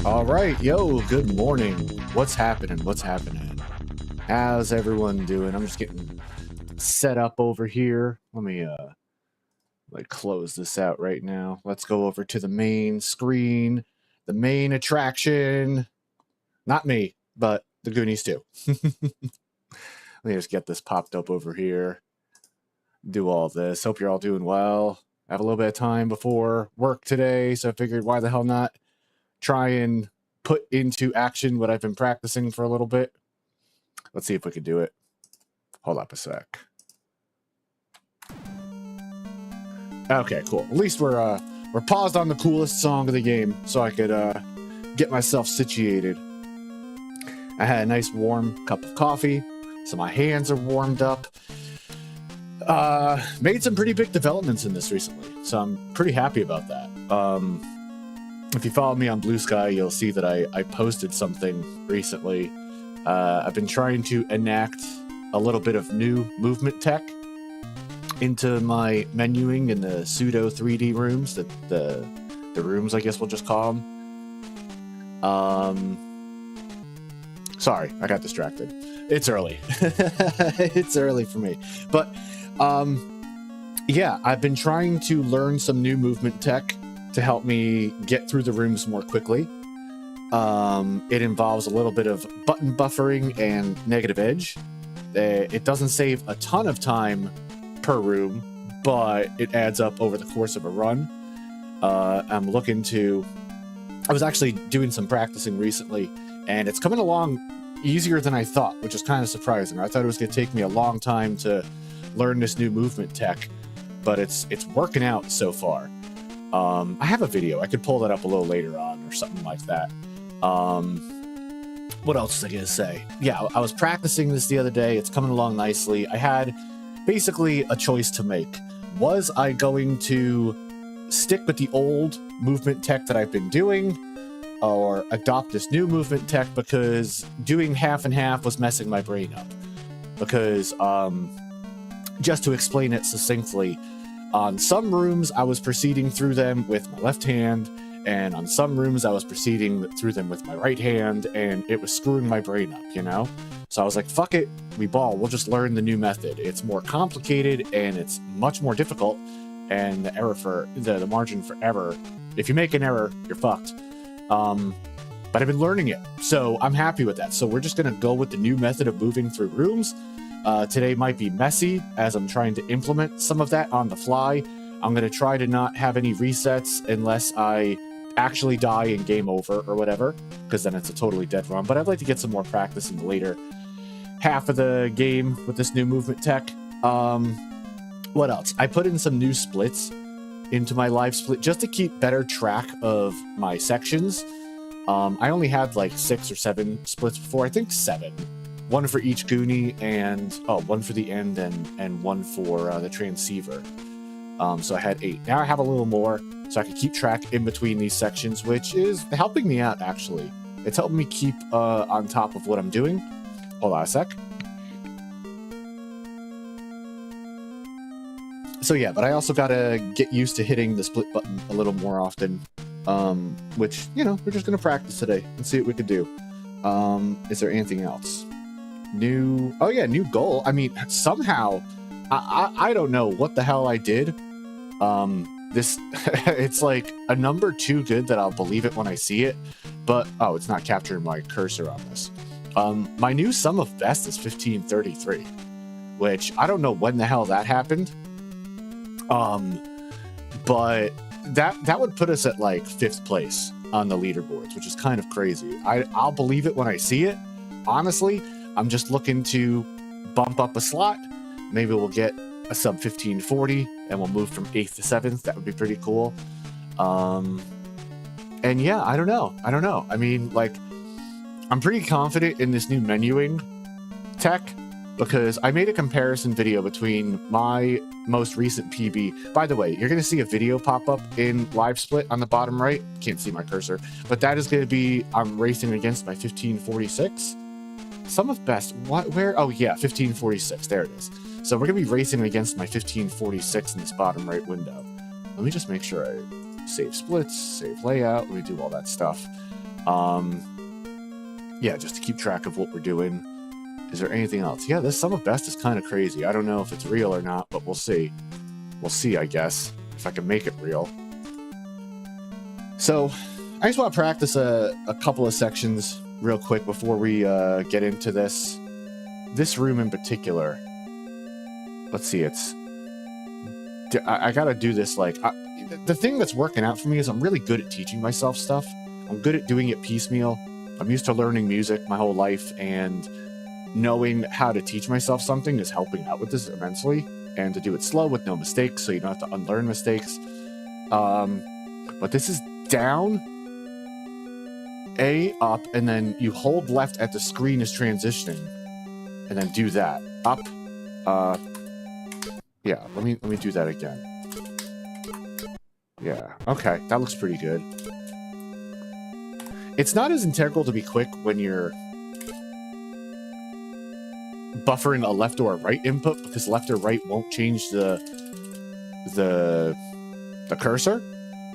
All right, yo, good morning. What's happening? How's everyone doing? I'm just getting set up over here. Let me close this out right now. Let's go over to the main screen, the main attraction. Not me, but the Goonies too. Let me just get this popped up over here. Do all this. Hope you're all doing well. I have a little bit of time before work today, so I figured why the hell not try and put into action what I've been practicing for a little bit. Let's see if we can do it. Hold up a sec. Okay, cool. At least we're paused on the coolest song of the game, so I could get myself situated. I had a nice warm cup of coffee, so my hands are warmed up. Made some pretty big developments in this recently, so I'm pretty happy about that. If you follow me on Blue Sky, you'll see that I posted something recently. I've been trying to enact a little bit of new movement tech into my menuing in the pseudo 3D rooms, the rooms, I guess we'll just call them. Sorry, I got distracted. It's early. It's early for me. But, yeah, I've been trying to learn some new movement tech to help me get through the rooms more quickly. It involves a little bit of button buffering and negative edge. It doesn't save a ton of time per room, but it adds up over the course of a run. I was actually doing some practicing recently, and it's coming along easier than I thought, which is kind of surprising. I thought it was going to take me a long time to learn this new movement tech, but it's working out so far. I have a video. I could pull that up a little later on or something like that. What else was I going to say? Yeah, I was practicing this the other day. It's coming along nicely. I had basically a choice to make. Was I going to stick with the old movement tech that I've been doing or adopt this new movement tech, because doing half and half was messing my brain up? Because, just to explain it succinctly, on some rooms, I was proceeding through them with my left hand, and on some rooms, I was proceeding through them with my right hand, and it was screwing my brain up, you know? So I was like, fuck it, we'll just learn the new method. It's more complicated, and it's much more difficult, and the margin for error, if you make an error, you're fucked. But I've been learning it, so I'm happy with that. So we're just gonna go with the new method of moving through rooms. Today might be messy as I'm trying to implement some of that on the fly. I'm going to try to not have any resets unless I actually die in game over or whatever, because then it's a totally dead run. But I'd like to get some more practice in the later half of the game with this new movement tech. What else? I put in some new splits into my live split just to keep better track of my sections. I only had like 6 or 7 splits before. I think 7. One for each Goonie, and one for the end, and one for the transceiver. So I had 8. Now I have a little more, so I can keep track in between these sections, which is helping me out, actually. It's helping me keep on top of what I'm doing. Hold on a sec. So yeah, but I also gotta get used to hitting the split button a little more often, which, you know, we're just gonna practice today and see what we can do. Is there anything else? Oh yeah, new goal. I mean, somehow, I don't know what the hell I did. This, it's like a number too good that I'll believe it when I see it, but, oh, it's not capturing my cursor on this. My new sum of best is 1533, which I don't know when the hell that happened. But that would put us at like 5th place on the leaderboards, which is kind of crazy. I'll believe it when I see it. Honestly, I'm just looking to bump up a slot. Maybe we'll get a sub 1540 and we'll move from 8th to 7th. That would be pretty cool. And yeah, I don't know. I mean, like, I'm pretty confident in this new menuing tech because I made a comparison video between my most recent PB. By the way, you're going to see a video pop up in Live Split on the bottom right. Can't see my cursor, but that is going to be, I'm racing against my 1546. Sum of best, where? Oh yeah, 1546, there it is. So we're going to be racing against my 1546 in this bottom right window. Let me just make sure I save splits, save layout, let me do all that stuff. Yeah, just to keep track of what we're doing. Is there anything else? Yeah, this sum of best is kind of crazy. I don't know if it's real or not, but we'll see. We'll see, I guess, if I can make it real. So, I just want to practice a couple of sections real quick before we get into this. This room in particular. Let's see, I gotta do this, like... the thing that's working out for me is I'm really good at teaching myself stuff. I'm good at doing it piecemeal. I'm used to learning music my whole life, and knowing how to teach myself something is helping out with this immensely, and to do it slow with no mistakes so you don't have to unlearn mistakes. But this is down, A, up, and then you hold left at the screen is transitioning, and then do that. Up, yeah, let me do that again. Yeah, okay, that looks pretty good. It's not as integral to be quick when you're buffering a left or a right input, because left or right won't change the cursor.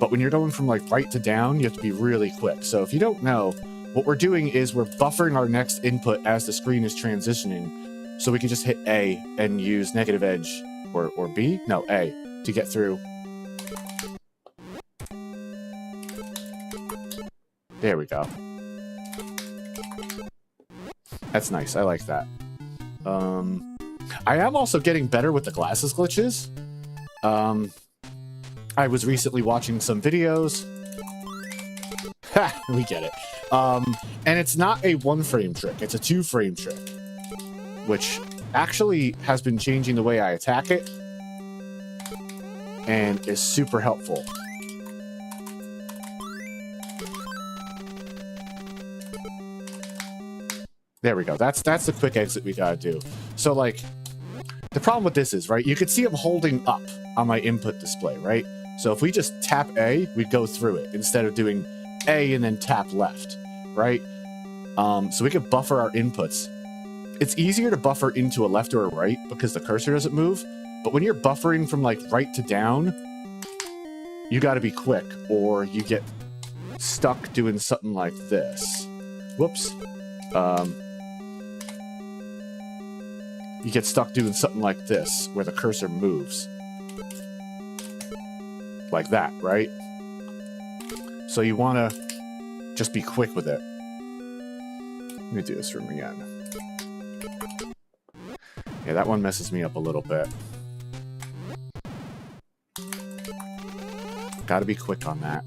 But when you're going from like right to down, you have to be really quick. So if you don't know, what we're doing is we're buffering our next input as the screen is transitioning, so we can just hit A and use negative edge or B? No, A to get through. There we go. That's nice. I like that. I am also getting better with the glasses glitches. I was recently watching some videos. Ha! We get it. And it's not a 1-frame trick. It's a 2-frame trick, which actually has been changing the way I attack it and is super helpful. There we go. That's the quick exit we gotta do. So, like, the problem with this is, right, you could see I'm holding up on my input display, right? So if we just tap A, we'd go through it instead of doing A and then tap left, right? So we could buffer our inputs. It's easier to buffer into a left or a right because the cursor doesn't move, but when you're buffering from, like, right to down, you gotta be quick, or you get stuck doing something like this. Whoops. You get stuck doing something like this, where the cursor moves. Like that, right? So you want to just be quick with it. Let me do this room again. Yeah, that one messes me up a little bit. Gotta be quick on that.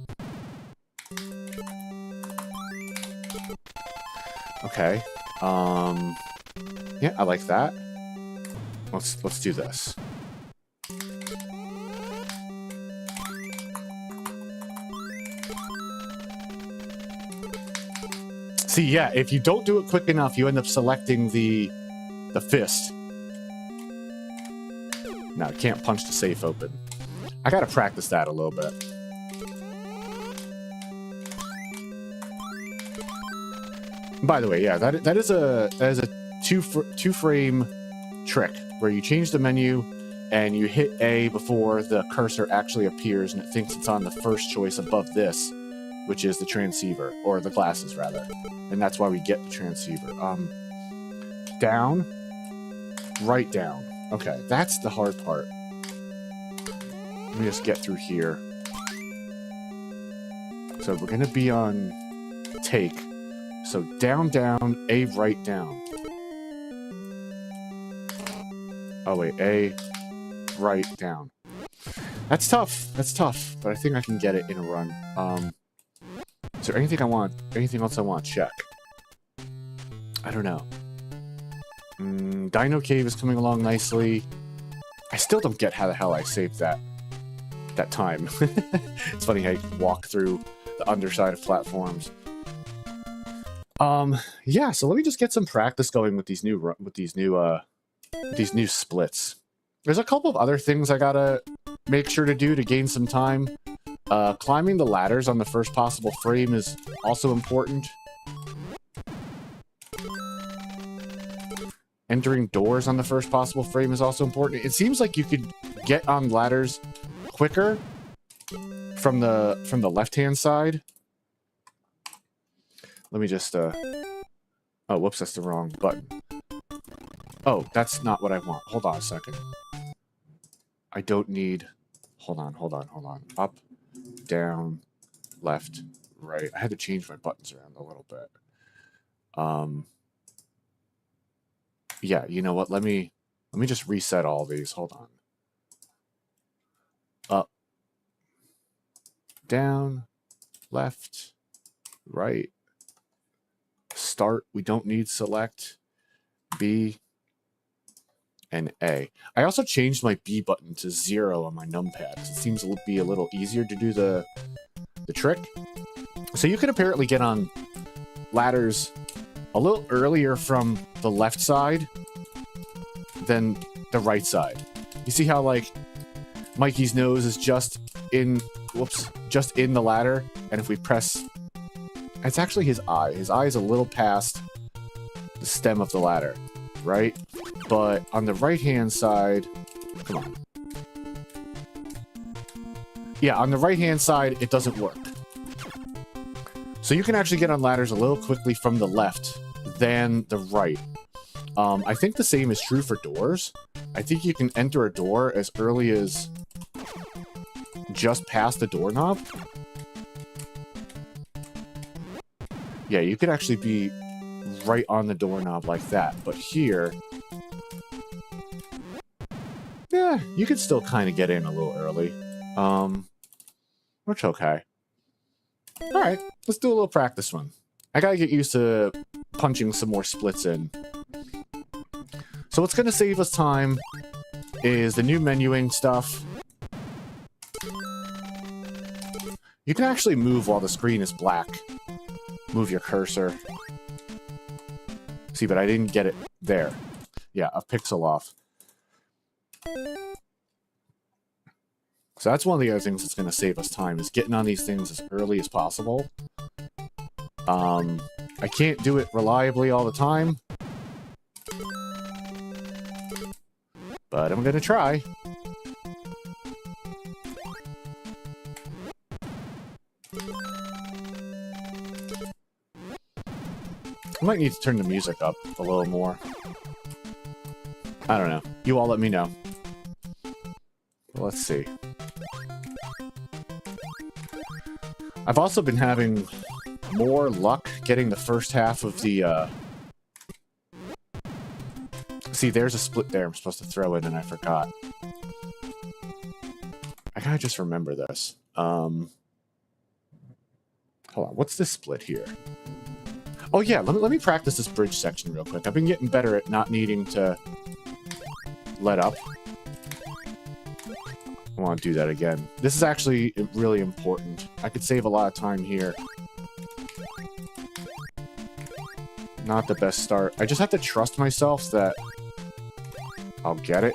Okay. Yeah, I like that. Let's do this. See, yeah, if you don't do it quick enough, you end up selecting the fist. No, I can't punch the safe open. I gotta practice that a little bit. By the way, yeah, that is a two-frame trick where you change the menu and you hit A before the cursor actually appears, and it thinks it's on the first choice above this, which is the transceiver, or the glasses rather. And that's why we get the transceiver. Down, right down. Okay, that's the hard part. Let me just get through here. So we're gonna be on take. So down, down, A, right, down. Oh wait, A, right, down. That's tough. That's tough, but I think I can get it in a run. Is there anything else I want to check? I don't know. Dino Cave is coming along nicely. I still don't get how the hell I saved that time. It's funny how you can walk through the underside of platforms. Yeah, so let me just get some practice going with these new splits. There's a couple of other things I gotta make sure to do to gain some time. Climbing the ladders on the first possible frame is also important. Entering doors on the first possible frame is also important. It seems like you could get on ladders quicker from the left-hand side. Let me just oh, whoops, that's the wrong button. Oh, that's not what I want. Hold on a second. I don't need... Hold on. Up, down, left, right. I had to change my buttons around a little bit. Yeah, you know what? Let me just reset all these. Hold on. Up, down, left, right. Start. We don't need select. B and A. I also changed my B button to 0 on my numpad because it seems to be a little easier to do the trick. So you can apparently get on ladders a little earlier from the left side than the right side. You see how, like, Mikey's nose is just in the ladder, and if we press, it's actually his eye. His eye is a little past the stem of the ladder, right? But on the right-hand side, come on. Yeah, on the right-hand side, it doesn't work. So you can actually get on ladders a little quickly from the left than the right. I think the same is true for doors. I think you can enter a door as early as just past the doorknob. Yeah, you could actually be right on the doorknob like that. But here, yeah, you could still kind of get in a little early. Which, okay. Alright, let's do a little practice one. I gotta get used to punching some more splits in. So what's gonna save us time is the new menuing stuff. You can actually move while the screen is black. Move your cursor. See, but I didn't get it there. Yeah, a pixel off. So that's one of the other things that's going to save us time, is getting on these things as early as possible. I can't do it reliably all the time, but I'm going to try. I might need to turn the music up a little more. I don't know. You all let me know. Let's see. I've also been having more luck getting the first half of the, See, there's a split there I'm supposed to throw in, and I forgot. I gotta just remember this. Hold on, what's this split here? Oh yeah, let me practice this bridge section real quick. I've been getting better at not needing to let up. I want to do that again. This is actually really important. I could save a lot of time here. Not the best start. I just have to trust myself that I'll get it.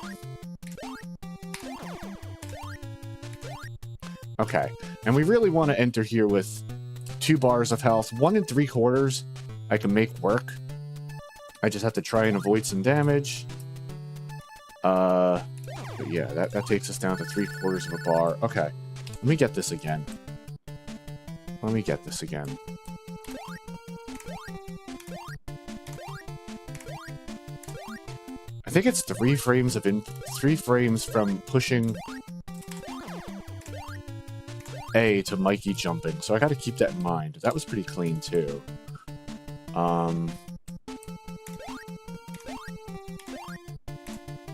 Okay, and we really want to enter here with 2 bars of health. 1 3/4 I can make work. I just have to try and avoid some damage. But yeah, that takes us down to 3/4 of a bar. Okay, let me get this again. Let me get this again. I think it's 3 frames of 3 frames from pushing A to Mikey jumping, so I got to keep that in mind. That was pretty clean too.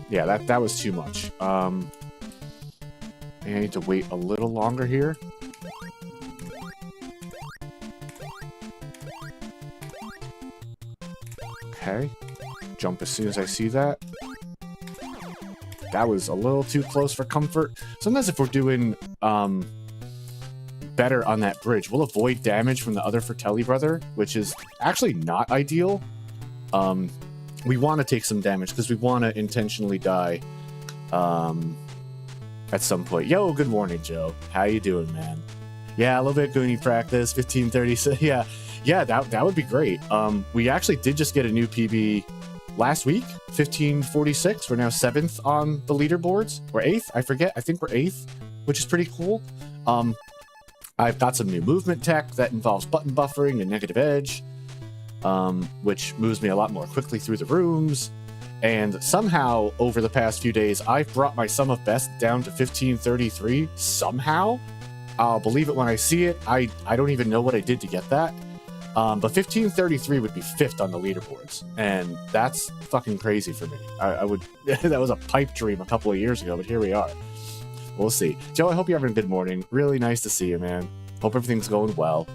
Yeah, that was too much. I need to wait a little longer here. Okay. Jump as soon as I see that. That was a little too close for comfort. Sometimes if we're doing better on that bridge, we'll avoid damage from the other Fratelli brother, which is actually not ideal. We want to take some damage because we want to intentionally die at some point. Yo, good morning, Joe. How you doing, man? Yeah, a little bit of Goonie practice, 15:30. Yeah, that would be great. We actually did just get a new PB last week, 15:46. We're now 7th on the leaderboards. We're 8th, I forget. I think we're 8th, which is pretty cool. I've got some new movement tech that involves button buffering and negative edge, which moves me a lot more quickly through the rooms. And somehow, over the past few days, I've brought my sum of best down to 15:33. Somehow. I'll believe it when I see it. I don't even know what I did to get that. But 15:33 would be 5th on the leaderboards, and that's fucking crazy for me. I would that was a pipe dream a couple of years ago, but here we are. We'll see. Joe, I hope you're having a good morning. Really nice to see you, man. Hope everything's going well.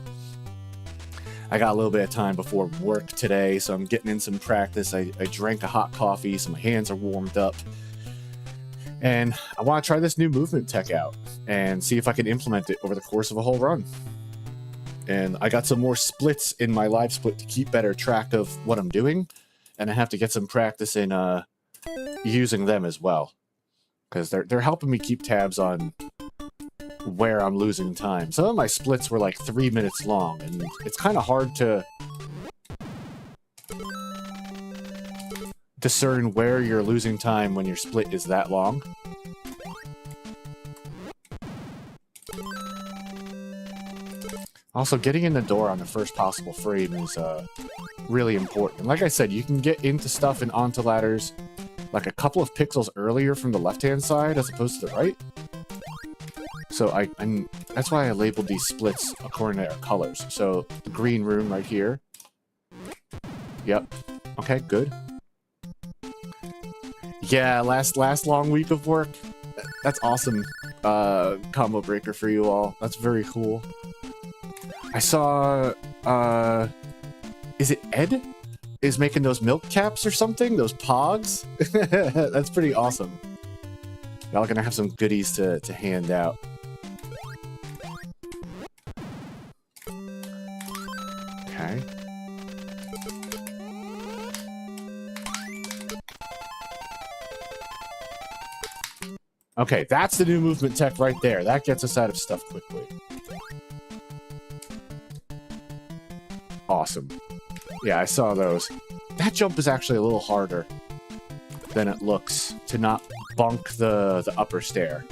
I got a little bit of time before work today, so I'm getting in some practice. I drank a hot coffee, so my hands are warmed up. And I want to try this new movement tech out and see if I can implement it over the course of a whole run. And I got some more splits in my live split to keep better track of what I'm doing. And I have to get some practice in using them as well. Because they're helping me keep tabs on where I'm losing time. Some of my splits were like 3 minutes long, and it's kind of hard to discern where you're losing time when your split is that long. Also, getting in the door on the first possible frame is really important. And like I said, you can get into stuff and onto ladders like a couple of pixels earlier from the left-hand side as opposed to the right. So that's why I labeled these splits according to their colors. So the green room right here. Yep. Okay, good. Yeah, last long week of work. That's awesome. Combo breaker for you all. That's very cool. I saw, is it Ed? Is making those milk caps or something? Those pogs? That's pretty awesome. Y'all are gonna have some goodies to hand out. Okay. Okay, that's the new movement tech right there. That gets us out of stuff quickly. Awesome. Yeah, I saw those. That jump is actually a little harder than it looks to not bunk the upper stair.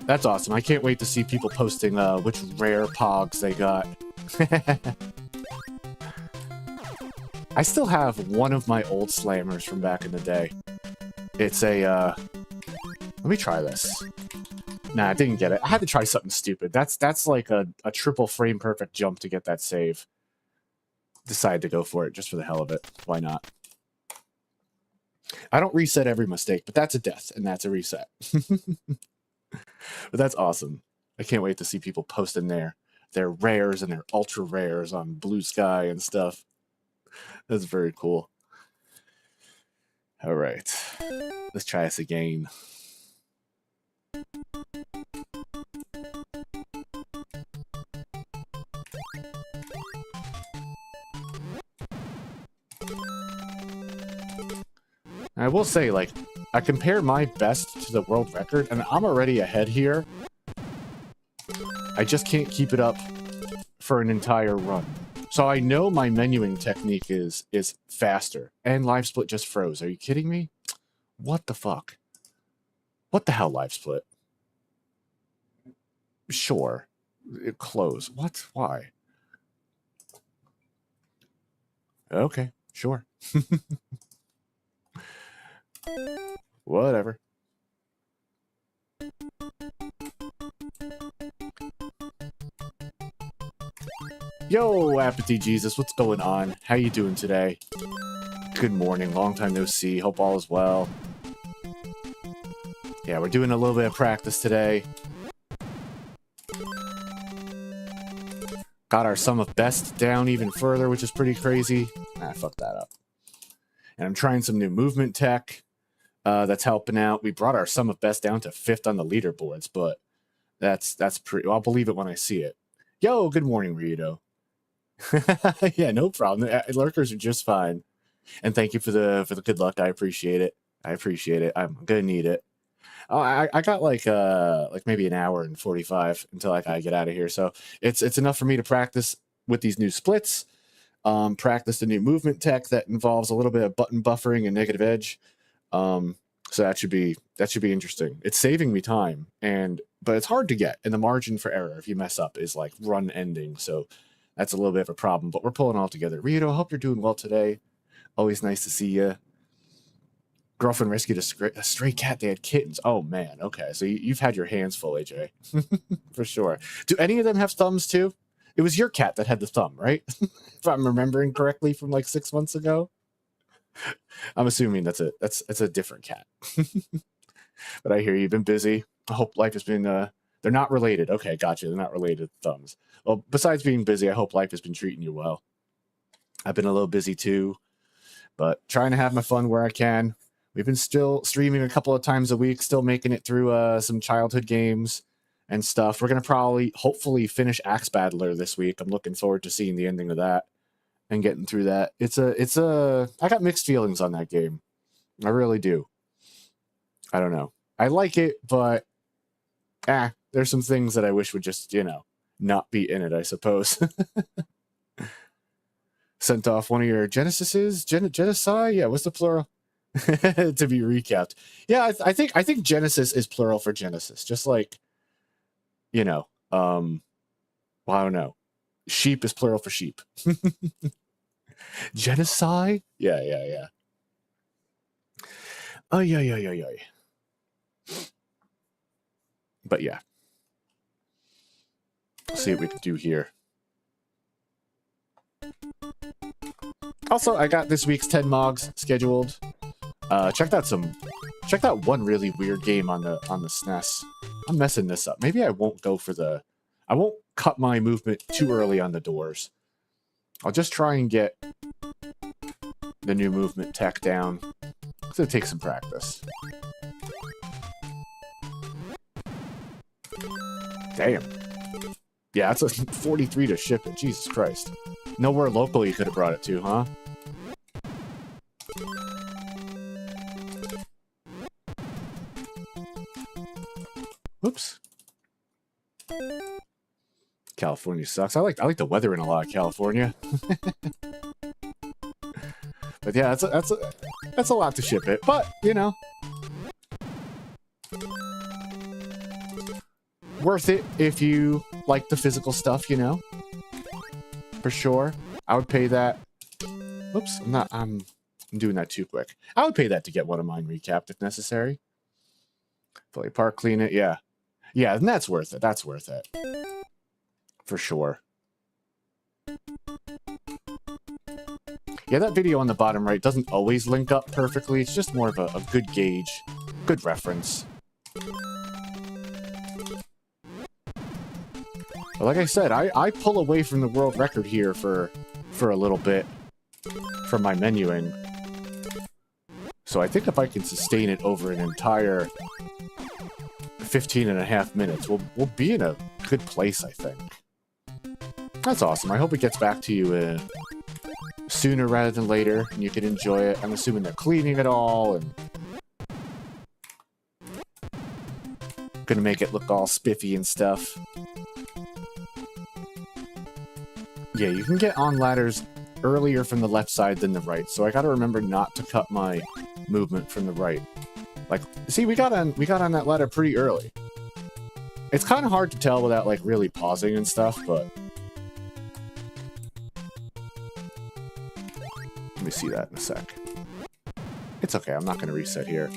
That's awesome. I can't wait to see people posting which rare pogs they got. I still have one of my old slammers from back in the day. It's a, let me try this. Nah, I didn't get it. I had to try something stupid. That's like a triple frame perfect jump to get that save. Decided to go for it just for the hell of it. Why not? I don't reset every mistake, but that's a death, and that's a reset. But that's awesome. I can't wait to see people posting their rares and their ultra rares on Blue Sky and stuff. That's very cool. All right. Let's try this again. I will say, like, I compare my best to the world record, and I'm already ahead here. I just can't keep it up for an entire run. So I know my menuing technique is faster. And live split just froze. Are you kidding me? What the fuck? What the hell, live split? Sure. Close. What? Why? Okay, sure. Whatever. Yo, Apathy Jesus, what's going on? How you doing today? Good morning, long time no see. Hope all is well. Yeah, we're doing a little bit of practice today. Got our sum of best down even further, which is pretty crazy. I fucked that up. And I'm trying some new movement tech that's helping out. We brought our sum of best down to 5th on the leaderboards, but that's pretty. I'll believe it when I see it. Yo, good morning, Rito. Yeah, no problem. Lurkers are just fine. And thank you for the good luck. I appreciate it. I'm gonna need it. Oh, I got like maybe an hour and 45 until I get out of here. So it's enough for me to practice with these new splits. Practice the new movement tech that involves a little bit of button buffering and negative edge. So that should be interesting. It's saving me time, but it's hard to get, and the margin for error if you mess up is like run ending. So that's a little bit of a problem, but we're pulling all together. Rito, hope you're doing well today. Always nice to see you. Girlfriend rescued a stray cat. They had kittens. Oh, man. Okay, so you've had your hands full, AJ. For sure. Do any of them have thumbs, too? It was your cat that had the thumb, right? If I'm remembering correctly from like 6 months ago. I'm assuming that's a different cat. But I hear you've been busy. I hope life has been... they're not related. Okay, gotcha. They're not related to thumbs. Well, besides being busy, I hope life has been treating you well. I've been a little busy, too. But trying to have my fun where I can. We've been still streaming a couple of times a week, still making it through some childhood games and stuff. We're going to hopefully finish Axe Battler this week. I'm looking forward to seeing the ending of that and getting through that. I got mixed feelings on that game. I really do. I don't know. I like it, but there's some things that I wish would just, not be in it, I suppose. Sent off one of your Genesises? Genocide? Yeah, what's the plural? To be recapped. Yeah, I think Genesis is plural for Genesis. Just like, well, I don't know. Sheep is plural for sheep. Genocide? Yeah. Oh, yeah. But yeah. Let's see what we can do here. Also, I got this week's 10 Mogs scheduled. Checked out one really weird game on the SNES. I'm messing this up. Maybe I won't I won't cut my movement too early on the doors. I'll just try and get the new movement tech down. It's gonna take some practice. Damn. Yeah, it's a 43 to ship it. Jesus Christ. Nowhere local you could have brought it to, huh? Oops. California sucks. I like the weather in a lot of California. But yeah, that's a lot to ship it. But, worth it if you like the physical stuff, For sure. I would pay that. Oops, I'm doing that too quick. I would pay that to get one of mine recapped if necessary. Play park, clean it, yeah. Yeah, and that's worth it. That's worth it. For sure. Yeah, that video on the bottom right doesn't always link up perfectly. It's just more of a good gauge, good reference. But like I said, I pull away from the world record here for a little bit from my menuing. So I think if I can sustain it over an entire 15.5 minutes, we'll be in a good place, I think. That's awesome. I hope it gets back to you sooner rather than later, and you can enjoy it. I'm assuming they're cleaning it all and gonna make it look all spiffy and stuff. Yeah, you can get on ladders earlier from the left side than the right, so I gotta remember not to cut my movement from the right. Like, see, we got on that ladder pretty early. It's kind of hard to tell without, like, really pausing and stuff, but... Let me see that in a sec. It's okay, I'm not gonna reset here.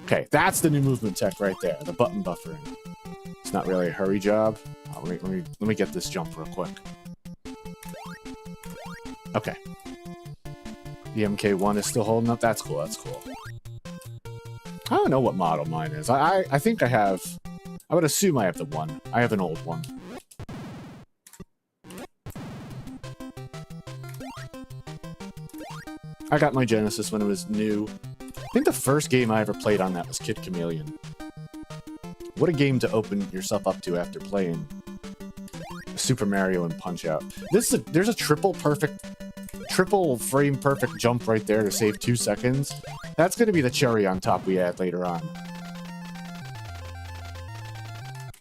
Okay, that's the new movement tech right there, the button buffering. It's not really a hurry job. Oh, let me get this jump real quick. Okay. The MK1 is still holding up. That's cool, that's cool. I don't know what model mine is. I think I have... I would assume I have the one. I have an old one. I got my Genesis when it was new. I think the first game I ever played on that was Kid Chameleon. What a game to open yourself up to after playing Super Mario and Punch-Out. There's a triple frame perfect jump right there to save 2 seconds. That's going to be the cherry on top we add later on.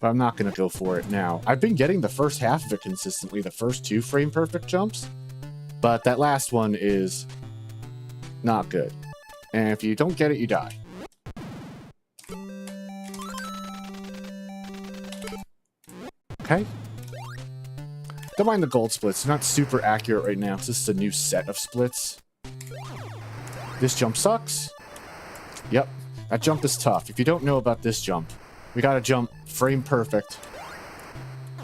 But I'm not going to go for it now. I've been getting the first half of it consistently, the first 2 frame perfect jumps, but that last one is not good. And if you don't get it, you die. Okay. Don't mind the gold splits. They're not super accurate right now. It's just a new set of splits. This jump sucks. Yep. That jump is tough. If you don't know about this jump, we gotta jump frame perfect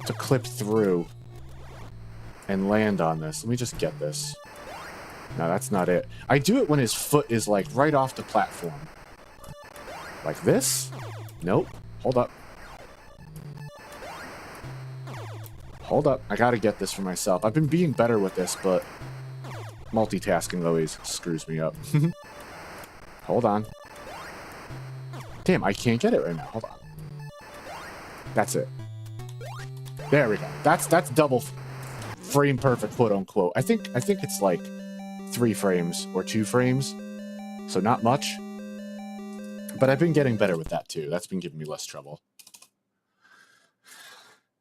to clip through and land on this. Let me just get this. No, that's not it. I do it when his foot is, like, right off the platform. Like this? Nope. Hold up. Hold up. I gotta get this for myself. I've been being better with this, but multitasking always screws me up. Hold on. Damn, I can't get it right now. Hold on. That's it. There we go. That's double frame perfect, quote unquote. I think it's like 3 frames or 2 frames, so not much. But I've been getting better with that too. That's been giving me less trouble.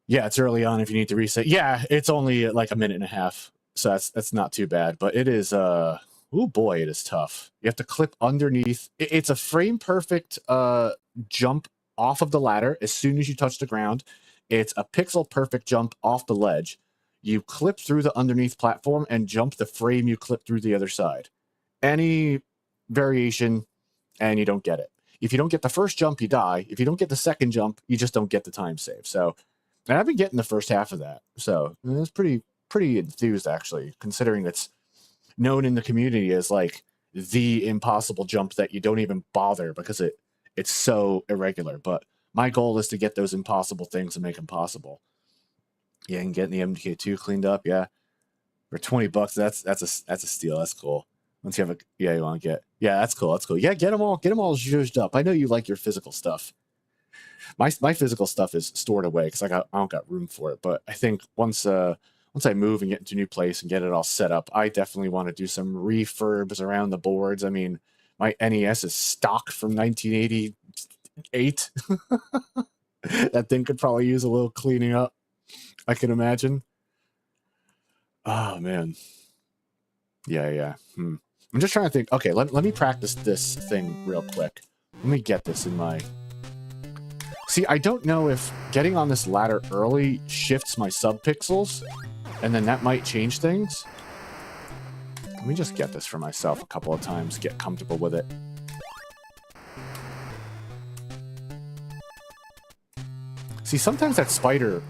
Yeah, it's early on if you need to reset. Yeah, it's only like a minute and a half, so that's not too bad. But it is, oh boy, it is tough. You have to clip underneath. It's a frame perfect jump off of the ladder as soon as you touch the ground. It's a pixel perfect jump off the ledge. You clip through the underneath platform and jump the frame you clip through the other side. Any variation, and you don't get it. If you don't get the first jump, you die. If you don't get the second jump, you just don't get the time save. So, and I've been getting the first half of that. So it's pretty enthused, actually, considering it's known in the community as like the impossible jump that you don't even bother because it's so irregular. But my goal is to get those impossible things and make them possible. Yeah, and getting the MK2 cleaned up, yeah. For $20, that's a steal. That's cool. Once you have you want to get, yeah, that's cool. That's cool. Yeah, get them all zhuzhed up. I know you like your physical stuff. My physical stuff is stored away because I don't got room for it. But I think once I move and get into a new place and get it all set up, I definitely want to do some refurbs around the boards. I mean, my NES is stock from 1988. That thing could probably use a little cleaning up, I can imagine. Oh, man. Yeah. I'm just trying to think. Okay, let me practice this thing real quick. Let me get this in my... See, I don't know if getting on this ladder early shifts my subpixels, and then that might change things. Let me just get this for myself a couple of times, get comfortable with it. See, sometimes that spider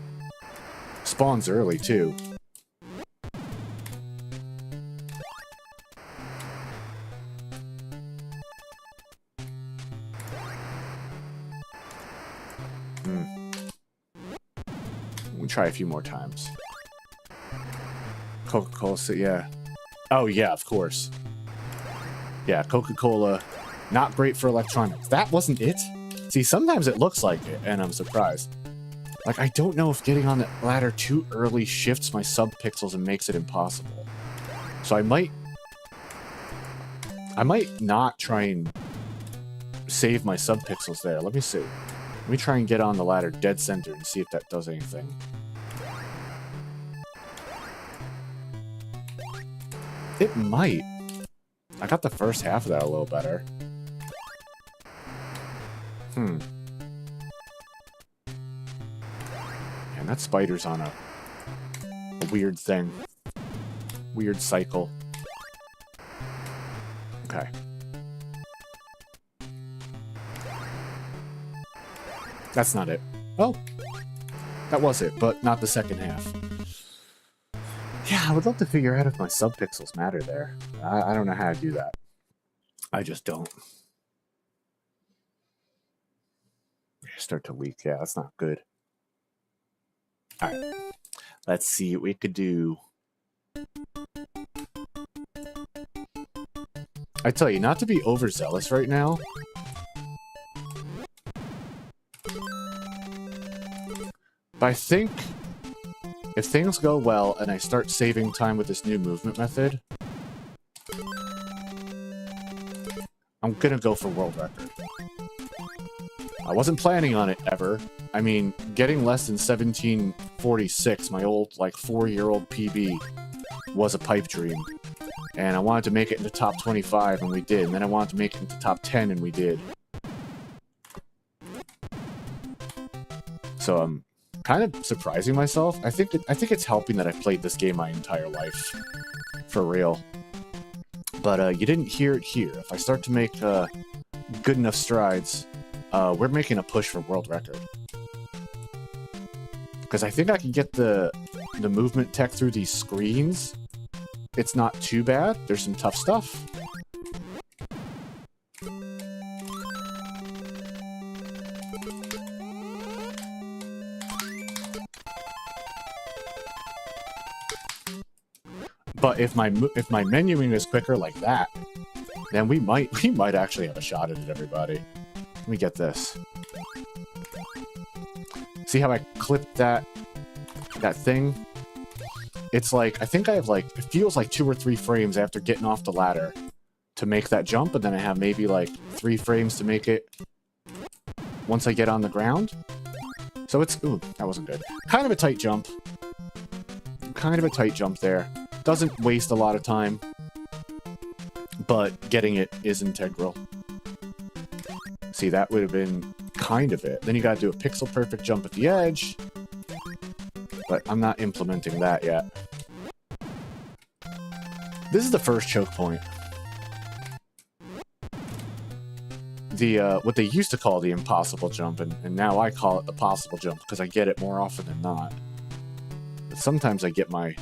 spawns early, too. We'll try a few more times. Coca-Cola, yeah. Oh, yeah, of course. Yeah, Coca-Cola, not great for electronics. That wasn't it? See, sometimes it looks like it, and I'm surprised. Like, I don't know if getting on the ladder too early shifts my subpixels and makes it impossible. So I might not try and save my subpixels there. Let me see. Let me try and get on the ladder dead center and see if that does anything. It might. I got the first half of that a little better. And that spider's on a weird thing. Weird cycle. Okay. That's not it. Oh! That was it, but not the second half. Yeah, I would love to figure out if my subpixels matter there. I don't know how to do that. I just don't. Start to leak. Yeah, that's not good. Alright. Let's see what we could do. I tell you, not to be overzealous right now. But I think if things go well and I start saving time with this new movement method, I'm gonna go for world record. I wasn't planning on it ever. I mean, getting less than 1746, my old, like, 4-year-old PB, was a pipe dream. And I wanted to make it into top 25, and we did. And then I wanted to make it into top 10, and we did. So I'm kind of surprising myself. I think it's helping that I've played this game my entire life. For real. But you didn't hear it here. If I start to make good enough strides, we're making a push for world record. Because I think I can get the movement tech through these screens. It's not too bad. There's some tough stuff. But if my menuing is quicker like that, then we might actually have a shot at it, everybody. Let me get this. See how I clipped that thing? It's like, I think I have like, it feels like 2 or 3 frames after getting off the ladder to make that jump, and then I have maybe like 3 frames to make it once I get on the ground. So it's, ooh, that wasn't good. Kind of a tight jump. Kind of a tight jump there. Doesn't waste a lot of time, but getting it is integral. See, that would have been kind of it. Then you gotta do a pixel perfect jump at the edge, but I'm not implementing that yet. This is the first choke point. The, what they used to call the impossible jump, and now I call it the possible jump, because I get it more often than not. But sometimes I get my...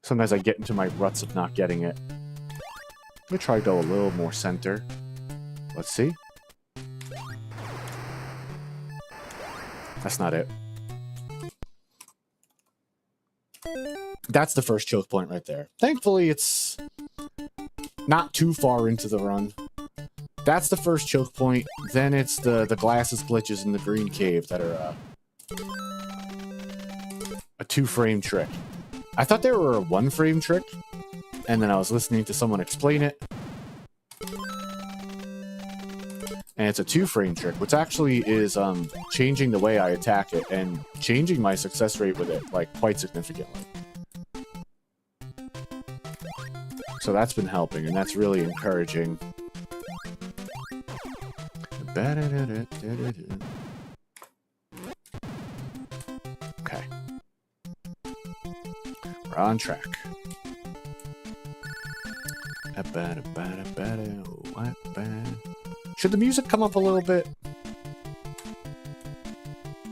Sometimes I get into my ruts of not getting it. I'm gonna try to go a little more center. Let's see. That's not it. That's the first choke point right there. Thankfully, it's not too far into the run. That's the first choke point. Then it's the glasses glitches in the green cave that are a 2-frame trick. I thought they were a 1-frame trick, and then I was listening to someone explain it. And it's a 2-frame trick, which actually is changing the way I attack it and changing my success rate with it, like, quite significantly. So that's been helping, and that's really encouraging. Okay. We're on track. Should the music come up a little bit? I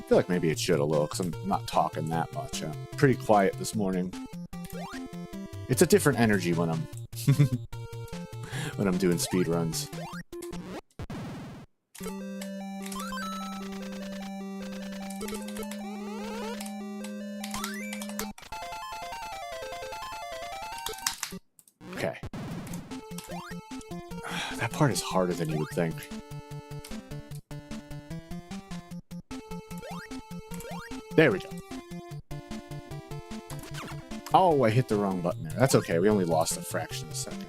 feel like maybe it should a little, because I'm not talking that much. I'm pretty quiet this morning. It's a different energy when I'm when I'm doing speedruns. Okay. That part is harder than you would think. There we go. Oh, I hit the wrong button there. That's okay. We only lost a fraction of a second.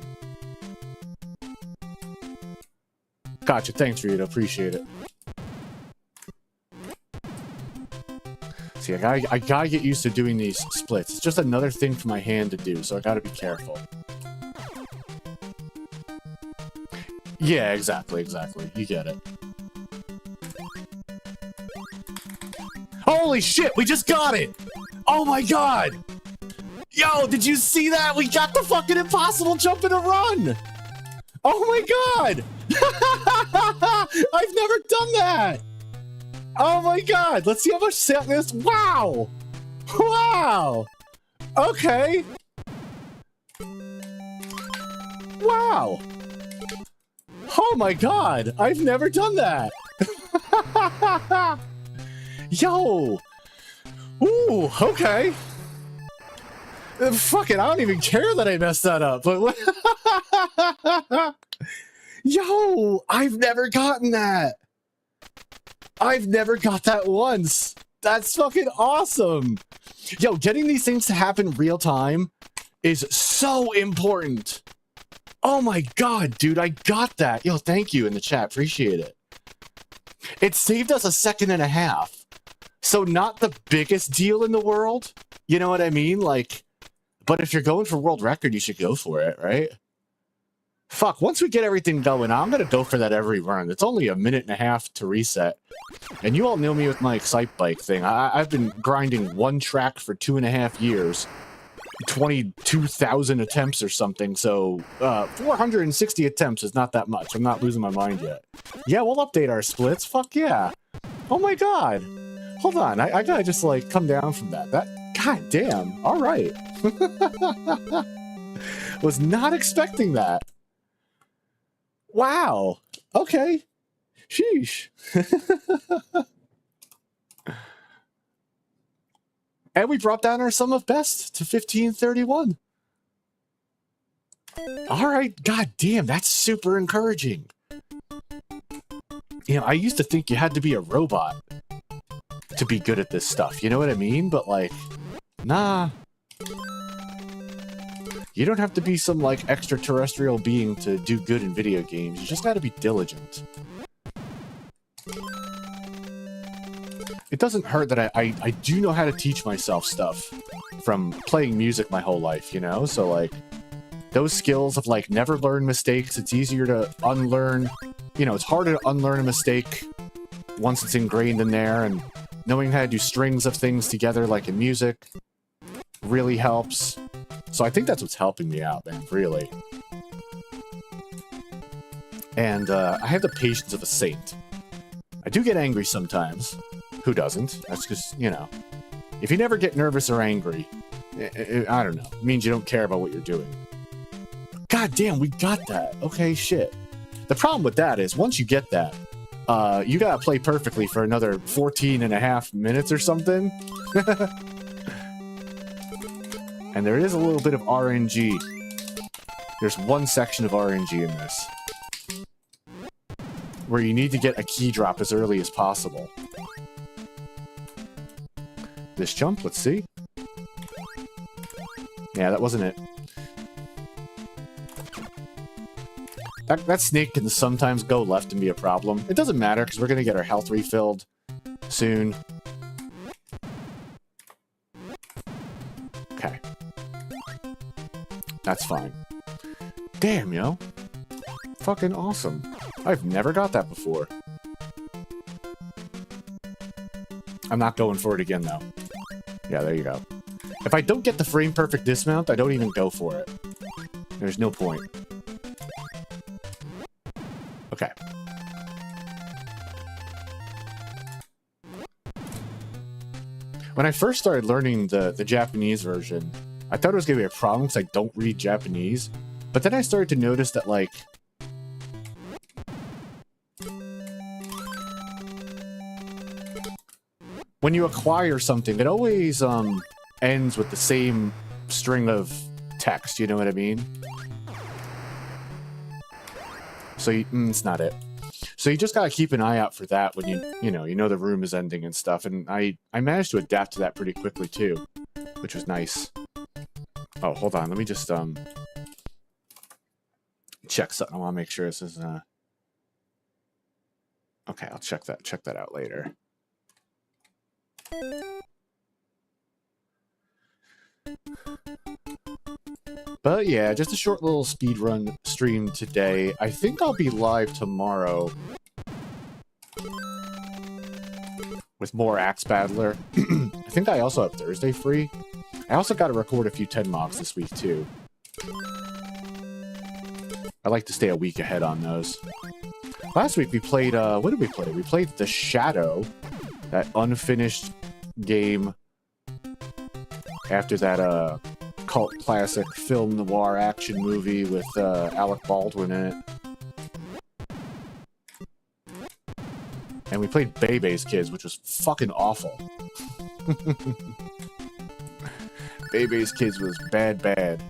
Gotcha. Thanks, Rita. Appreciate it. See, I gotta get used to doing these splits. It's just another thing for my hand to do, so I gotta be careful. Yeah, exactly. You get it. Holy shit, we just got it! Oh my god! Yo, did you see that? We got the fucking impossible jump and a run! Oh my god! I've never done that! Oh my god! Let's see how much sound this. Wow! Wow! Okay! Wow! Oh my god! I've never done that! Yo! Ooh, okay. Fuck it, I don't even care that I messed that up, but... Yo! I've never gotten that! I've never got that once! That's fucking awesome! Yo, getting these things to happen real time is so important! Oh my god, dude, I got that! Yo, thank you in the chat, appreciate it. It saved us a second and a half. So not the biggest deal in the world, you know what I mean? Like, but if you're going for world record, you should go for it, right? Fuck, once we get everything going, I'm gonna go for that every run. It's only a minute and a half to reset. And you all know me with my Excite Bike thing. I've been grinding one track for 2.5 years. 22,000 attempts or something, so 460 attempts is not that much. I'm not losing my mind yet. Yeah, we'll update our splits. Fuck yeah. Oh my god. Hold on, I gotta just, like, come down from that. God damn, alright. Was not expecting that. Wow, okay. Sheesh. And we brought down our sum of best to 1531. Alright, god damn, that's super encouraging. You know, I used to think you had to be a robot to be good at this stuff, you know what I mean? But like, nah. You don't have to be some like extraterrestrial being to do good in video games. You just gotta be diligent. It doesn't hurt that I do know how to teach myself stuff from playing music my whole life, you know? So like, those skills of like never learn mistakes, it's easier to unlearn, you know, it's harder to unlearn a mistake once it's ingrained in there, and knowing how to do strings of things together, like in music, really helps. So I think that's what's helping me out, man, really. And I have the patience of a saint. I do get angry sometimes. Who doesn't? That's just, you know. If you never get nervous or angry, I don't know. It means you don't care about what you're doing. God damn, we got that. Okay, shit. The problem with that is, once you get that, you gotta play perfectly for another 14.5 minutes or something. And there is a little bit of RNG. There's one section of RNG in this, where you need to get a key drop as early as possible. This jump, let's see. Yeah, that wasn't it. That snake can sometimes go left and be a problem. It doesn't matter, because we're going to get our health refilled soon. Okay. That's fine. Damn, yo. Fucking awesome. I've never got that before. I'm not going for it again, though. Yeah, there you go. If I don't get the frame-perfect dismount, I don't even go for it. There's no point. Okay. When I first started learning the Japanese version, I thought it was going to be a problem because I don't read Japanese. But then I started to notice that, like, when you acquire something, it always ends with the same string of text, you know what I mean? So it's not it. So you just gotta keep an eye out for that when you know the room is ending and stuff. And I managed to adapt to that pretty quickly too, which was nice. Oh, hold on. Let me just check something. I want to make sure this is okay, I'll check that out later. But yeah, just a short little speedrun stream today. I think I'll be live tomorrow with more Axe Battler. I think I also have Thursday free. I also got to record a few 10 mocks this week too. I like to stay a week ahead on those. Last week we played, what did we play? We played The Shadow, that unfinished game after that cult classic film noir action movie with Alec Baldwin in it. And we played Bebe's Kids, which was fucking awful. Bebe's Kids was bad.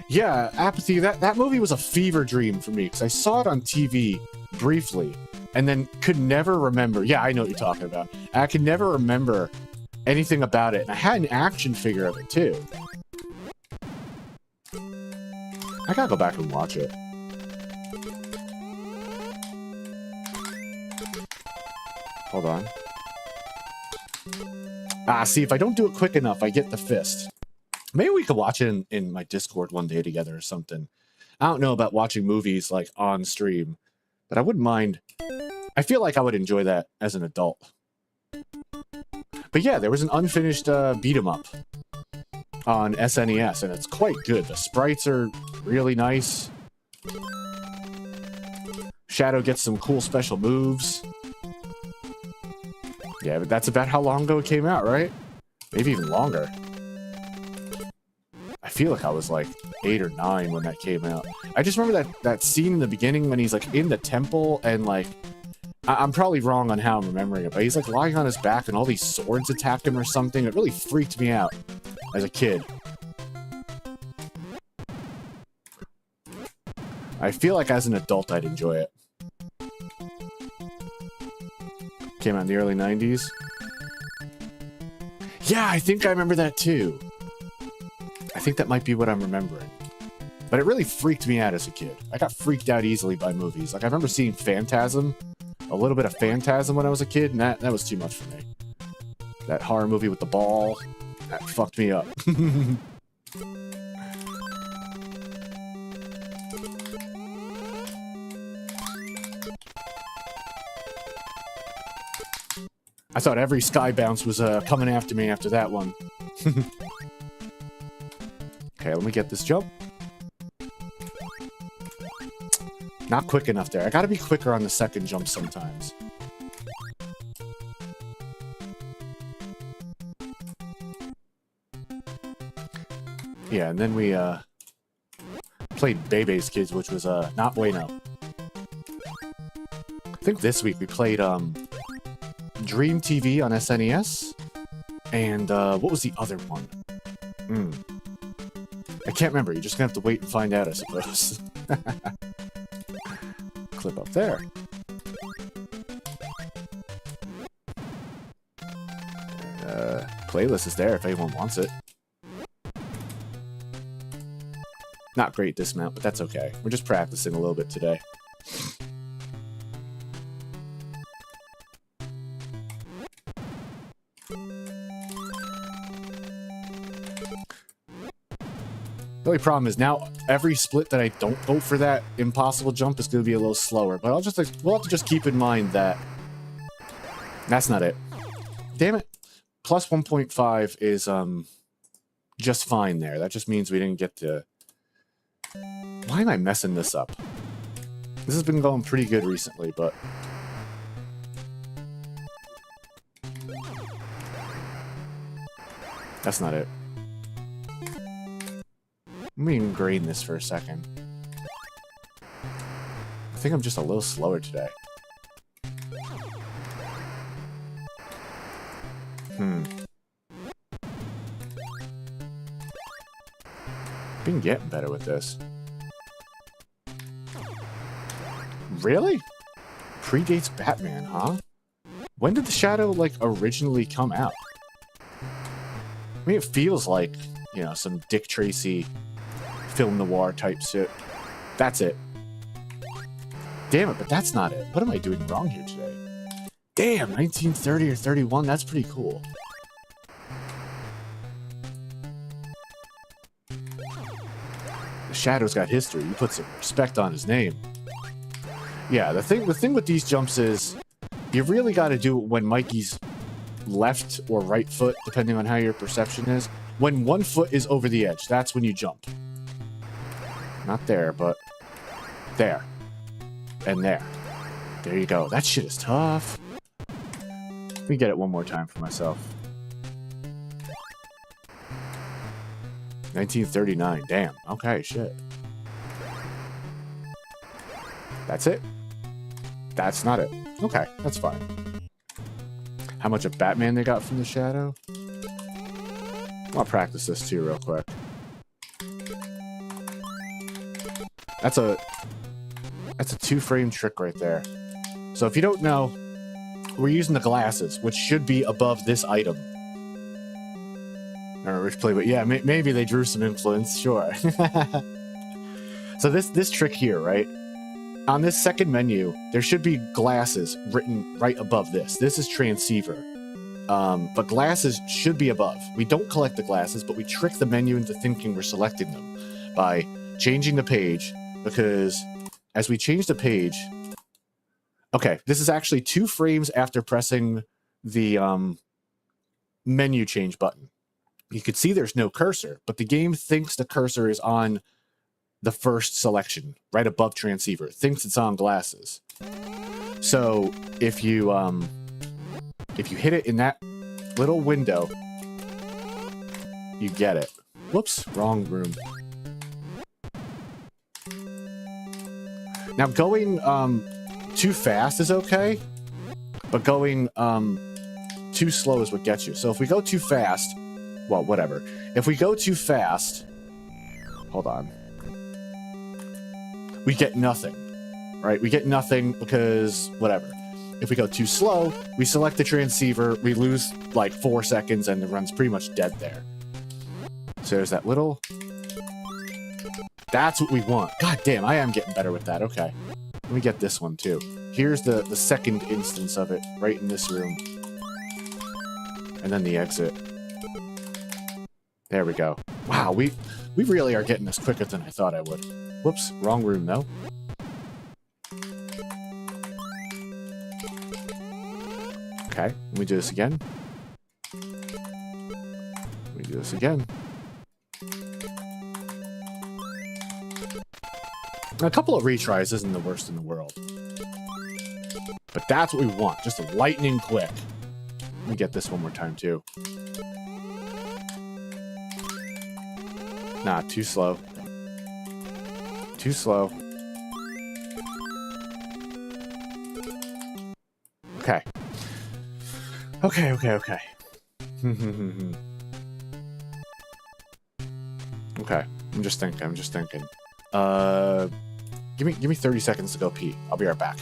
Yeah, Apathy, that movie was a fever dream for me, because I saw it on TV briefly, and then could never remember. Yeah, I know what you're talking about. I could never remember anything about it, and I had an action figure of it, too. I gotta go back and watch it. Hold on. Ah, see, if I don't do it quick enough, I get the fist. Maybe we could watch it in my Discord one day together or something. I don't know about watching movies, like, on stream, but I wouldn't mind. I feel like I would enjoy that as an adult. But yeah, there was an unfinished beat-em-up on SNES, and it's quite good. The sprites are really nice. Shadow gets some cool special moves. Yeah, but that's about how long ago it came out, right? Maybe even longer. I feel like I was like 8 or 9 when that came out. I just remember that scene in the beginning when he's like in the temple and like... I'm probably wrong on how I'm remembering it, but he's like lying on his back and all these swords attack him or something. It really freaked me out as a kid. I feel like as an adult I'd enjoy it. Came out in the early 90s. Yeah, I think I remember that too. I think that might be what I'm remembering. But it really freaked me out as a kid. I got freaked out easily by movies. Like, I remember seeing Phantasm, a little bit of Phantasm when I was a kid, and that was too much for me. That horror movie with the ball, that fucked me up. I thought every sky bounce was coming after me after that one. Okay, let me get this jump. Not quick enough there. I gotta be quicker on the second jump sometimes. Yeah, and then we played Bebe's Kids, which was not bueno. I think this week we played Dream TV on SNES, and what was the other one? I can't remember. You're just gonna have to wait and find out, I suppose. Clip up there. Playlist is there if anyone wants it. Not great dismount, but that's okay. We're just practicing a little bit today. The only problem is now every split that I don't go for that impossible jump is going to be a little slower. But we'll have to just keep in mind that that's not it. Damn it. Plus 1.5 is just fine there. That just means we didn't get to... Why am I messing this up? This has been going pretty good recently, but... That's not it. Let me ingrain this for a second. I think I'm just a little slower today. Been getting better with this. Really? Predates Batman, huh? When did The Shadow, like, originally come out? mean, it feels like, you know, some Dick Tracy film noir type shit. That's it. Damn it, but that's not it. What am I doing wrong here today? Damn, 1930 or 31, that's pretty cool. The Shadow's got history. You put some respect on his name. Yeah, the thing with these jumps is you really got to do it when Mikey's left or right foot, depending on how your perception is. When one foot is over the edge, that's when you jump. Not there, but there. And there. There you go. That shit is tough. Let me get it one more time for myself. 1939. Damn. Okay, shit. That's it? That's not it. Okay, that's fine. How much of Batman they got from the Shadow? I'll practice this too real quick. That's a 2-frame trick right there. So if you don't know, we're using the glasses, which should be above this item. Or which play, but yeah, maybe they drew some influence, sure. So this trick here, right? On this second menu, there should be glasses written right above this. This is transceiver. But glasses should be above. We don't collect the glasses, but we trick the menu into thinking we're selecting them by changing the page, because as we change the page... Okay, this is actually 2 frames after pressing the menu change button. You can see there's no cursor, but the game thinks the cursor is on the first selection, right above transceiver. It thinks it's on glasses. So if you hit it in that little window, you get it. Whoops, wrong room. Now going too fast is okay, but going too slow is what gets you. So if we go too fast, well, whatever. If we go too fast, hold on. We get nothing, right? We get nothing because whatever. If we go too slow, we select the transceiver, we lose like 4 seconds, and the run's pretty much dead there. So there's that little... That's what we want. God damn, I am getting better with that. Okay. Let me get this one too. Here's the second instance of it, right in this room. And then the exit. There we go. Wow, we really are getting this quicker than I thought I would. Whoops, wrong room though. Okay, let me do this again. Let me do this again. A couple of retries isn't the worst in the world. But that's what we want, just lightning quick. Let me get this one more time too. Nah, too slow. Too slow. Okay. Okay. Okay, I'm just thinking. Give me 30 seconds to go pee. I'll be right back.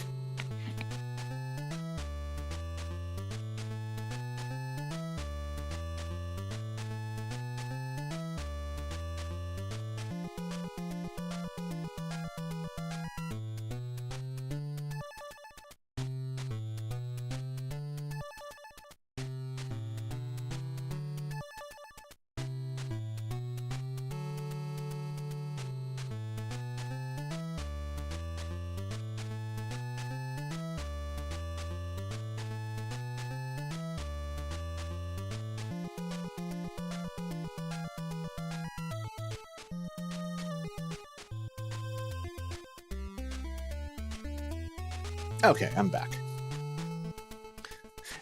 Okay, I'm back.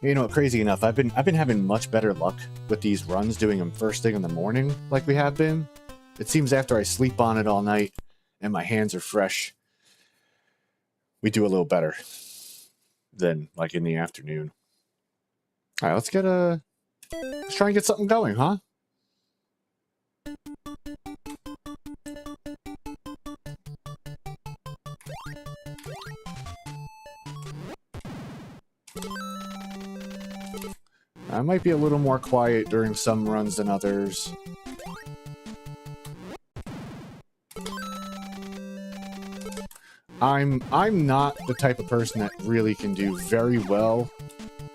You know, crazy enough, I've been having much better luck with these runs doing them first thing in the morning, like we have been. It seems after I sleep on it all night and my hands are fresh, we do a little better than like in the afternoon. All right, let's try and get something going, huh? I might be a little more quiet during some runs than others. I'm not the type of person that really can do very well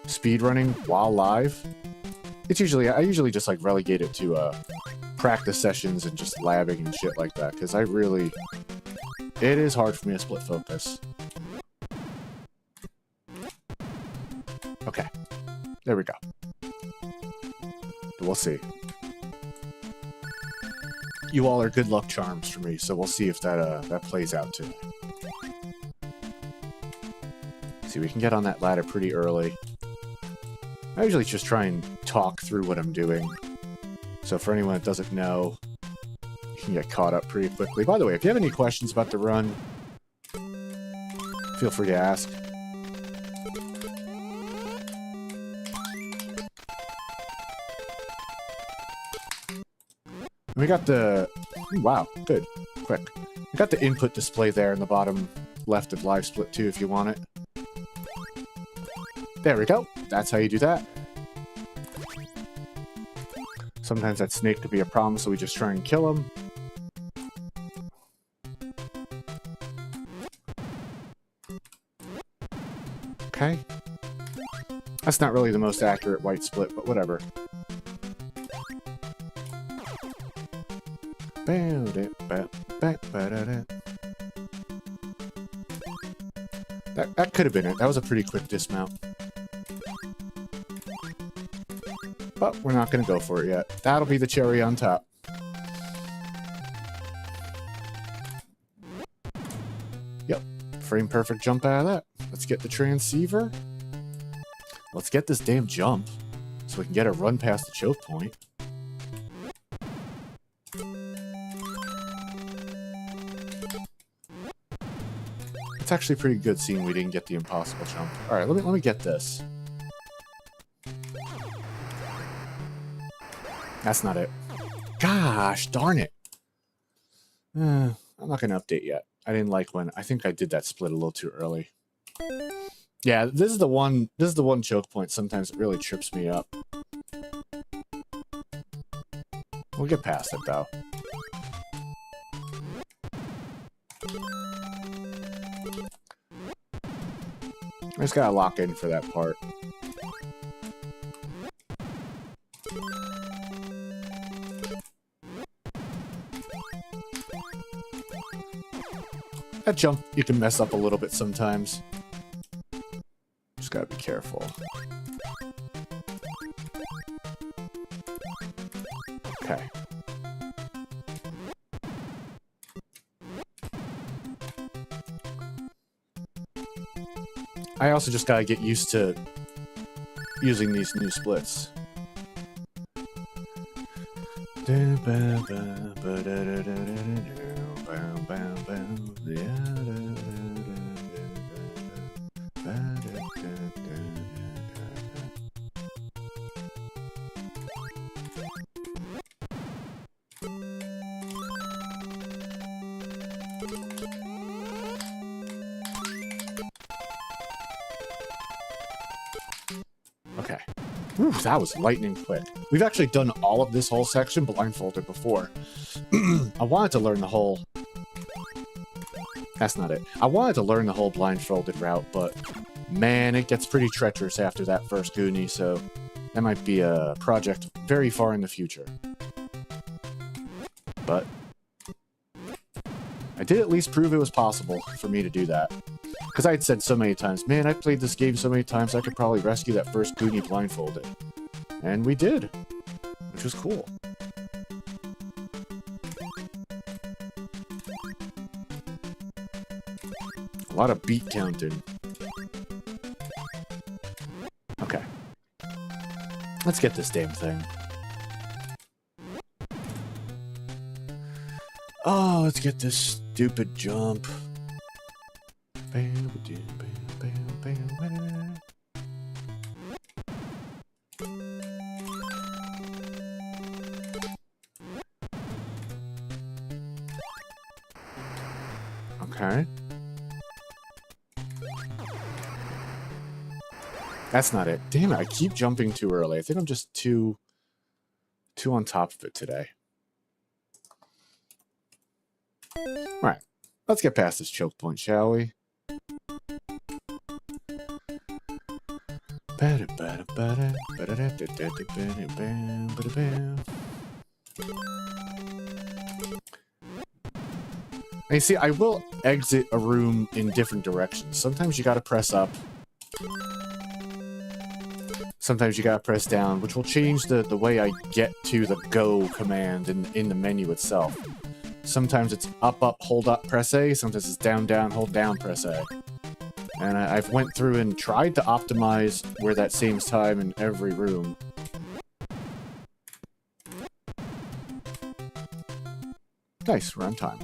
speedrunning while live. It's usually, I usually just like relegate it to practice sessions and just labbing and shit like that, because it is hard for me to split focus. Okay, there we go. We'll see. You all are good luck charms for me, so we'll see if that plays out too. See, we can get on that ladder pretty early. I usually just try and talk through what I'm doing. So for anyone that doesn't know, you can get caught up pretty quickly. By the way, if you have any questions about the run, feel free to ask. We got the... Wow, good. Quick. We got the input display there in the bottom left of Live Split 2 if you want it. There we go. That's how you do that. Sometimes that snake could be a problem, so we just try and kill him. Okay. That's not really the most accurate white split, but whatever. That could have been it. That was a pretty quick dismount. But we're not going to go for it yet. That'll be the cherry on top. Yep. Frame perfect jump out of that. Let's get the transceiver. Let's get this damn jump so we can get a run past the choke point. It's actually pretty good seeing we didn't get the impossible jump. Alright, let me get this. That's not it. Gosh, darn it. I'm not going to update yet. I didn't like when... I think I did that split a little too early. Yeah, this is the one choke point sometimes it really trips me up. We'll get past it, though. I just gotta lock in for that part. That jump, you can mess up a little bit sometimes. Just gotta be careful. Okay. I also just gotta get used to using these new splits. Okay. Ooh, that was lightning quick. We've actually done all of this whole section blindfolded before. I wanted to learn the whole... That's not it. I wanted to learn the whole blindfolded route, but man, it gets pretty treacherous after that first Goonie, so that might be a project very far in the future. But I did at least prove it was possible for me to do that. Because I had said so many times, man, I played this game so many times I could probably rescue that first Goonie blindfolded. And we did, which was cool. A lot of beat counting. Okay. Let's get this damn thing. Oh, let's get this stupid jump. Okay. That's not it. Damn it, I keep jumping too early. I think I'm just too on top of it today. Alright, let's get past this choke point, shall we? And you see, I will exit a room in different directions. Sometimes you gotta press up. Sometimes you gotta press down, which will change the way I get to the go command in the menu itself. Sometimes it's up, up, hold up, press A. Sometimes it's down, down, hold down, press A. And I've went through and tried to optimize where that saves time in every room. Nice, we're on time.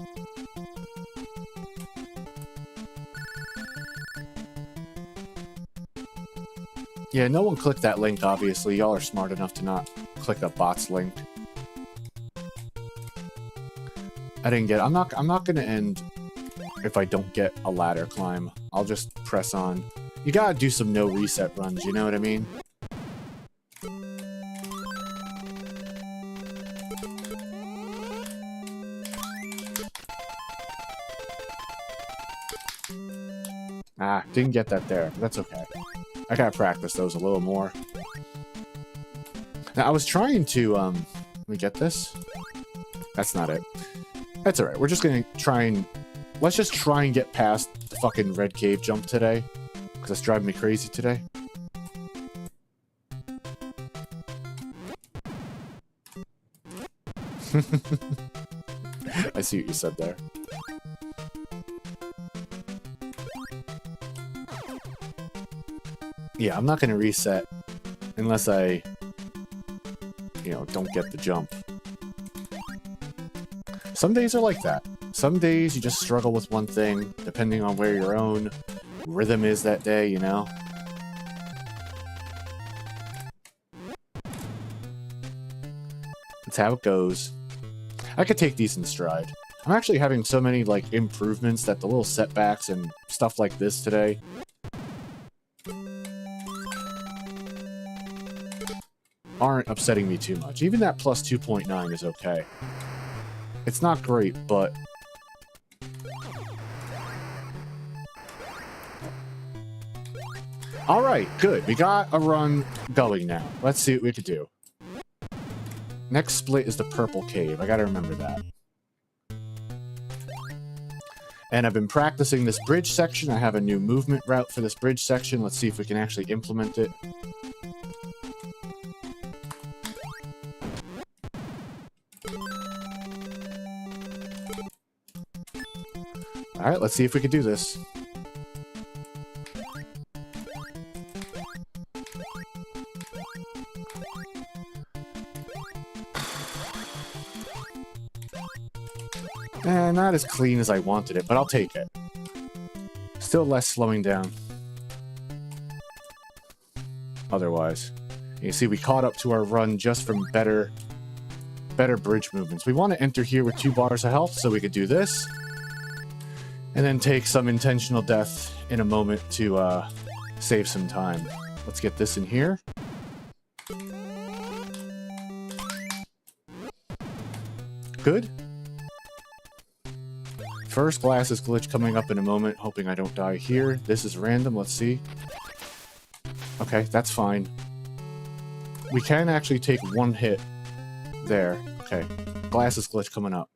Yeah, no one clicked that link, obviously. Y'all are smart enough to not click a bot's link. I didn't get it. I'm not gonna end if I don't get a ladder climb. I'll just press on. You gotta do some no reset runs, you know what I mean? Ah, didn't get that there, but that's okay. I gotta practice those a little more. Now, I was trying to, let me get this? That's not it. That's alright, we're just gonna try and... Let's just try and get past the fucking red cave jump today. Because it's driving me crazy today. I see what you said there. Yeah, I'm not gonna reset unless I, you know, don't get the jump. Some days are like that. Some days you just struggle with one thing, depending on where your own rhythm is that day, you know? That's how it goes. I could take these in stride. I'm actually having so many, like, improvements that the little setbacks and stuff like this today aren't upsetting me too much. Even that plus 2.9 is okay. It's not great, but... Alright, good. We got a run going now. Let's see what we could do. Next split is the purple cave. I gotta remember that. And I've been practicing this bridge section. I have a new movement route for this bridge section. Let's see if we can actually implement it. Alright, let's see if we can do this. Not as clean as I wanted it, but I'll take it. Still less slowing down. Otherwise. You see, we caught up to our run just from better bridge movements. We want to enter here with 2 bars of health, so we could do this. And then take some intentional death in a moment to save some time. Let's get this in here. Good. First glasses glitch coming up in a moment, hoping I don't die here. This is random, let's see. Okay, that's fine. We can actually take 1 hit there. Okay, glasses glitch coming up.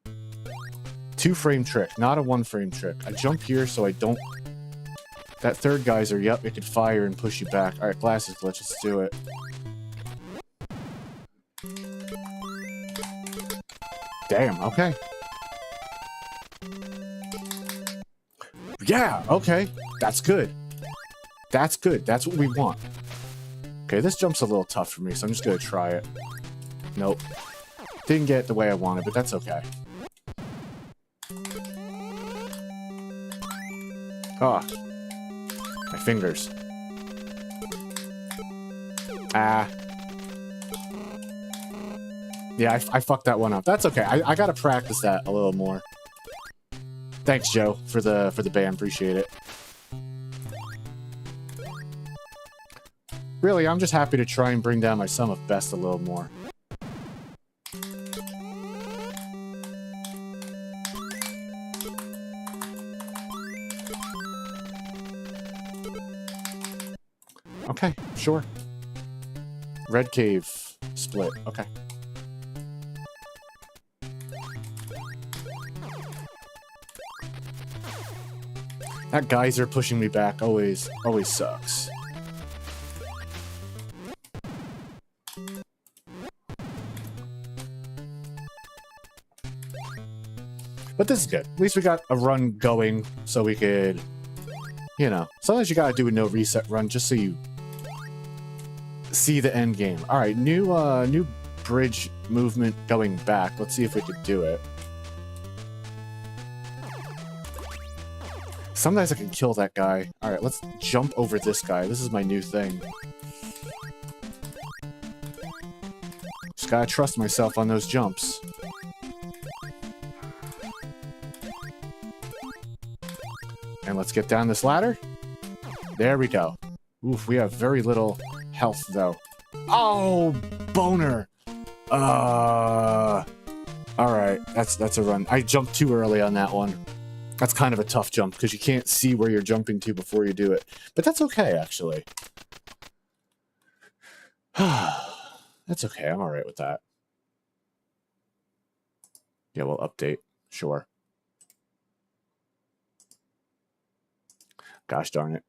2-frame trick, not a 1-frame trick. I jump here so I don't... That third geyser, yep, it could fire and push you back. Alright, glasses glitch, let's do it. Damn, okay. Yeah, okay. That's good. That's good. That's what we want. Okay, this jump's a little tough for me, so I'm just gonna try it. Nope. Didn't get it the way I wanted, but that's okay. Ah. My fingers. Ah. Yeah, I fucked that one up. That's okay. I gotta practice that a little more. Thanks, Joe, for the ban. Appreciate it. Really, I'm just happy to try and bring down my sum of best a little more. Okay, sure. Red cave split. Okay. That geyser pushing me back always sucks. But this is good. At least we got a run going so we could, you know, sometimes you gotta do a no reset run just so you see the end game. All right, new bridge movement going back. Let's see if we could do it. Sometimes I can kill that guy. All right, let's jump over this guy. This is my new thing. Just gotta trust myself on those jumps. And let's get down this ladder. There we go. Oof, we have very little health, though. Oh, boner! Alright, that's a run. I jumped too early on that one. That's kind of a tough jump, because you can't see where you're jumping to before you do it. But that's okay, actually. That's okay, I'm alright with that. Yeah, we'll update. Sure. Gosh darn it.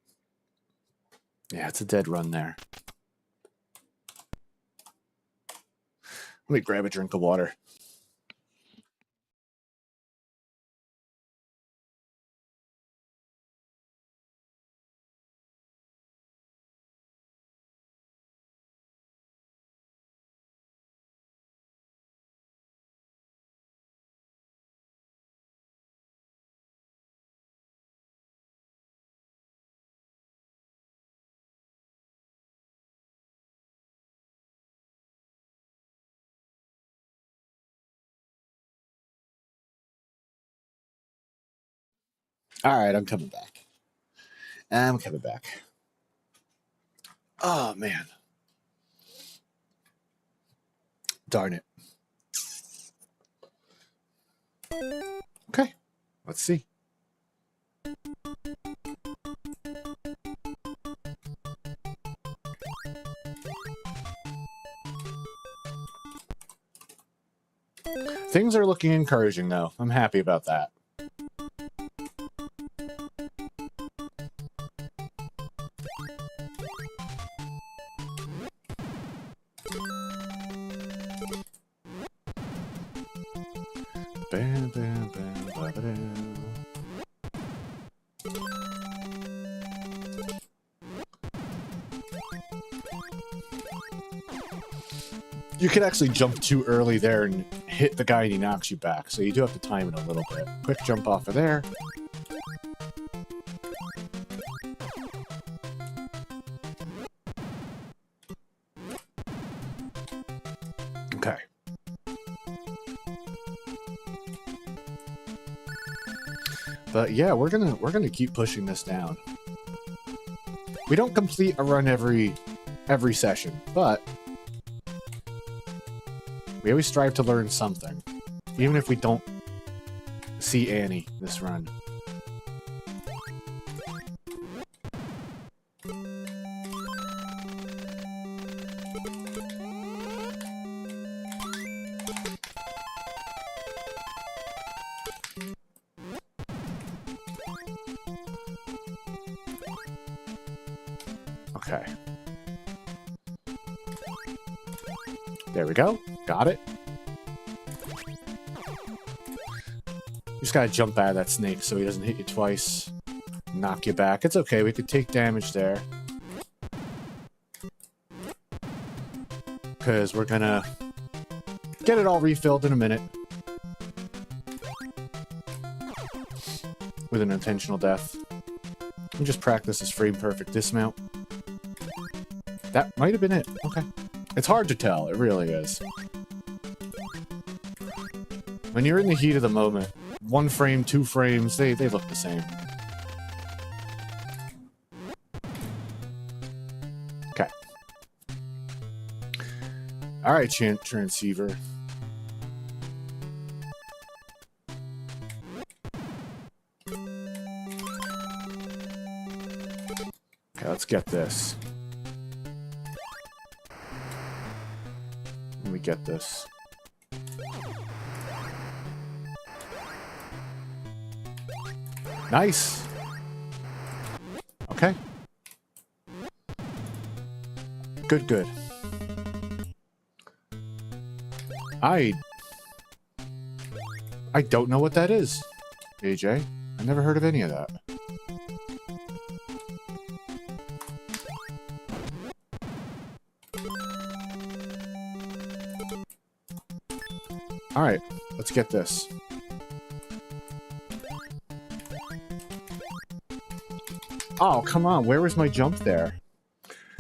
Yeah, it's a dead run there. Let me grab a drink of water. Alright, I'm coming back. I'm coming back. Oh, man. Darn it. Okay, let's see. Things are looking encouraging, though. I'm happy about that. Bam, bam, bam, ba, ba, you can actually jump too early there and hit the guy and he knocks you back, so you do have to time it a little bit. Quick jump off of there. Okay. But yeah, we're gonna keep pushing this down. We don't complete a run every session, but we always strive to learn something, even if we don't see Annie this run. Okay. There we go. Got it. You just gotta jump out of that snake so he doesn't hit you twice. Knock you back. It's okay, we could take damage there. Because we're gonna get it all refilled in a minute. With an intentional death. We just practice this frame perfect dismount. That might have been it. Okay. It's hard to tell, it really is. When you're in the heat of the moment, 1 frame, 2 frames, they look the same. Okay. All right, transceiver. Okay, let's get this. Let me get this. Nice. Okay. Good, good. I don't know what that is, AJ. I never heard of any of that. All right, let's get this. Oh, come on. Where was my jump there?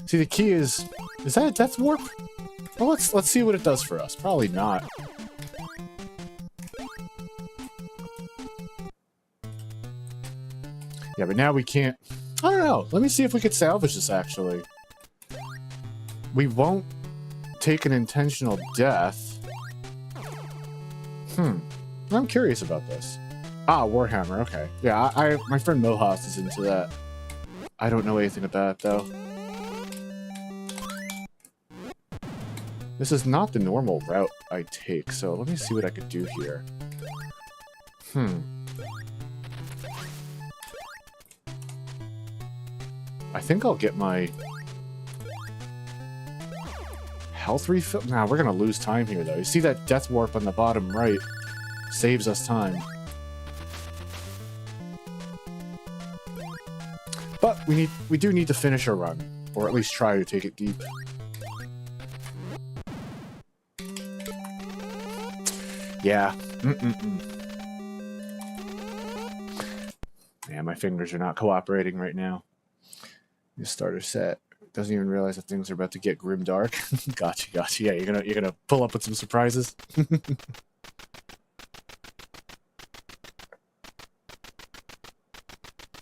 See, the key is that a death warp? Well, let's see what it does for us. Probably not. Yeah, but now we can't... I don't know. Let me see if we could salvage this, actually. We won't take an intentional death. I'm curious about this. Ah, Warhammer, okay. Yeah, my friend Mohas is into that. I don't know anything about it, though. This is not the normal route I take, so let me see what I could do here. I think I'll get my health refill. Nah, we're gonna lose time here, though. You see that death warp on the bottom right? Saves us time. But we do need to finish our run, or at least try to take it deep. Yeah. Yeah, my fingers are not cooperating right now. New starter set. Doesn't even realize that things are about to get grim dark. Gotcha. Yeah, you're gonna pull up with some surprises.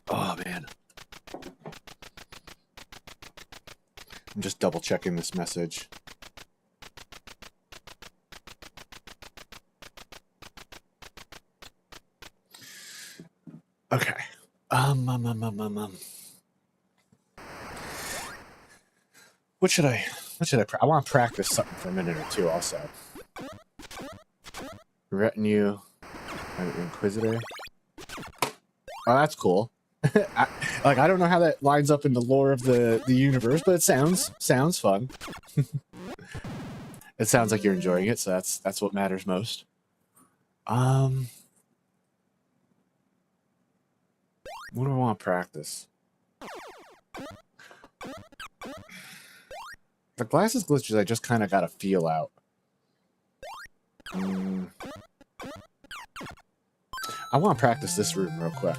Oh man. I'm just double checking this message. Okay. What should I I want to practice something for a minute or two also. Retinue. Inquisitor. Oh, that's cool. I don't know how that lines up in the lore of the universe, but it sounds fun. It sounds like you're enjoying it, so that's what matters most. What do I want to practice? The glasses glitches I just kind of got to feel out. I want to practice this room real quick.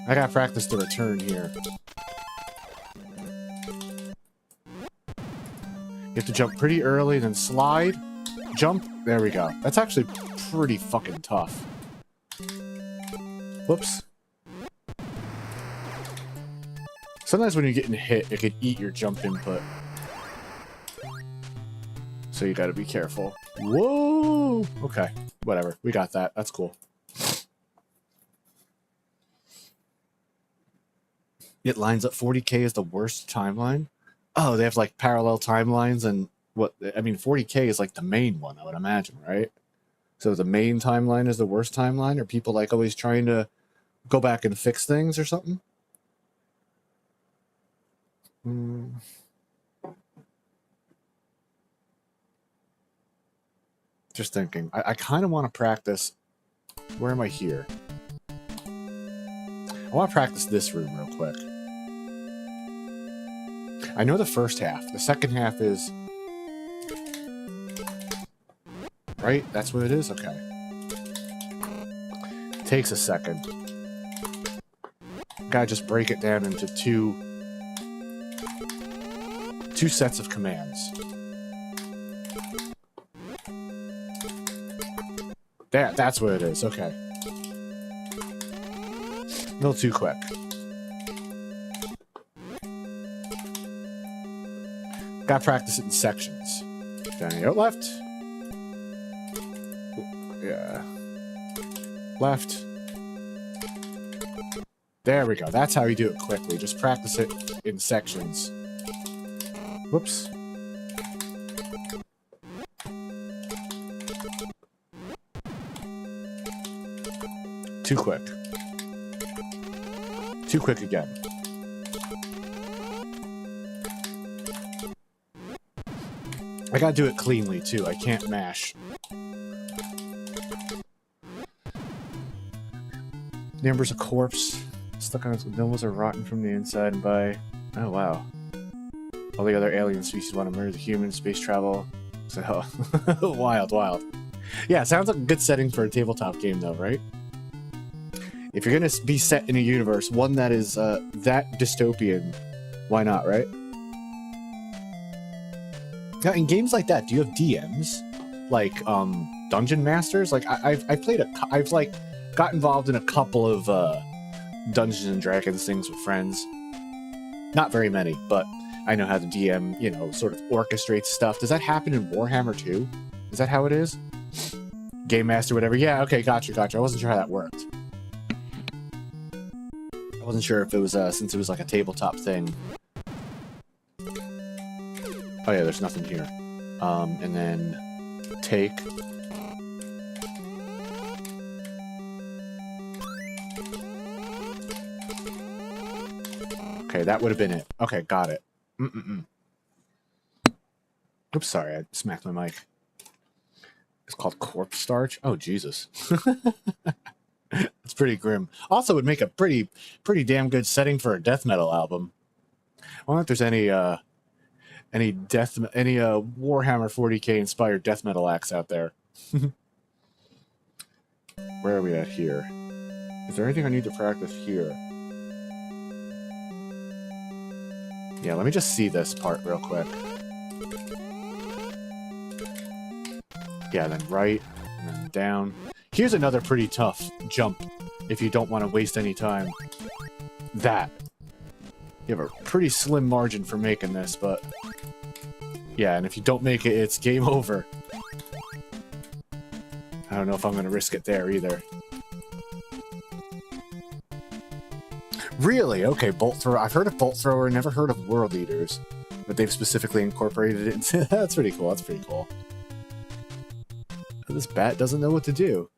I gotta practice the return here. You have to jump pretty early, then slide, jump. There we go. That's actually pretty fucking tough. Whoops. Sometimes when you're getting hit, it could eat your jump input. So you gotta be careful. Whoa! Okay, whatever. We got that. That's cool. It lines up 40K is the worst timeline. Oh, they have like parallel timelines and what? I mean, 40K is like the main one, I would imagine, right? So the main timeline is the worst timeline? Are people like always trying to go back and fix things or something? Just thinking. I kind of want to practice. Where am I here? I want to practice this room real quick. I know the first half. The second half is... Right? That's what it is? Okay. Takes a second. Gotta just break it down into two sets of commands. That's what it is. Okay. little too quick. Gotta practice it in sections. Down here, left. Yeah. Left. There we go. That's how you do it quickly. Just practice it in sections. Whoops. Too quick. Too quick again. I gotta do it cleanly, too. I can't mash. The ember's a corpse. Stuck on its windows are rotten from the inside and by... Oh, wow. All the other alien species want to murder the humans, space travel. So, wild, wild. Yeah, sounds like a good setting for a tabletop game, though, right? If you're gonna be set in a universe, one that is that dystopian, why not, right? Now, in games like that, do you have DMs? Like, dungeon masters? Like, I've played I've, like, got involved in a couple of, Dungeons and Dragons things with friends. Not very many, but I know how to DM, you know, sort of orchestrate stuff. Does that happen in Warhammer too? Is that how it is? Game Master, whatever. Yeah, okay, gotcha. I wasn't sure how that worked. I wasn't sure if it was, since it was like a tabletop thing. Oh yeah, there's nothing here. And then take. Okay, that would have been it. Okay, got it. Oops, sorry, I smacked my mic. It's called corpse starch. Oh, Jesus. It's pretty grim. Also, would make a pretty damn good setting for a death metal album. I wonder if there's any Warhammer 40k inspired death metal acts out there. Where are we at here? Is there anything I need to practice here? Yeah, let me just see this part real quick. Yeah, then right, and then down. Here's another pretty tough jump, if you don't want to waste any time. That. You have a pretty slim margin for making this, but... Yeah, and if you don't make it, it's game over. I don't know if I'm going to risk it there either. Really? Okay, Bolt Thrower. I've heard of Bolt Thrower, never heard of World Eaters. But they've specifically incorporated it into... That's pretty cool, that's pretty cool. This bat doesn't know what to do.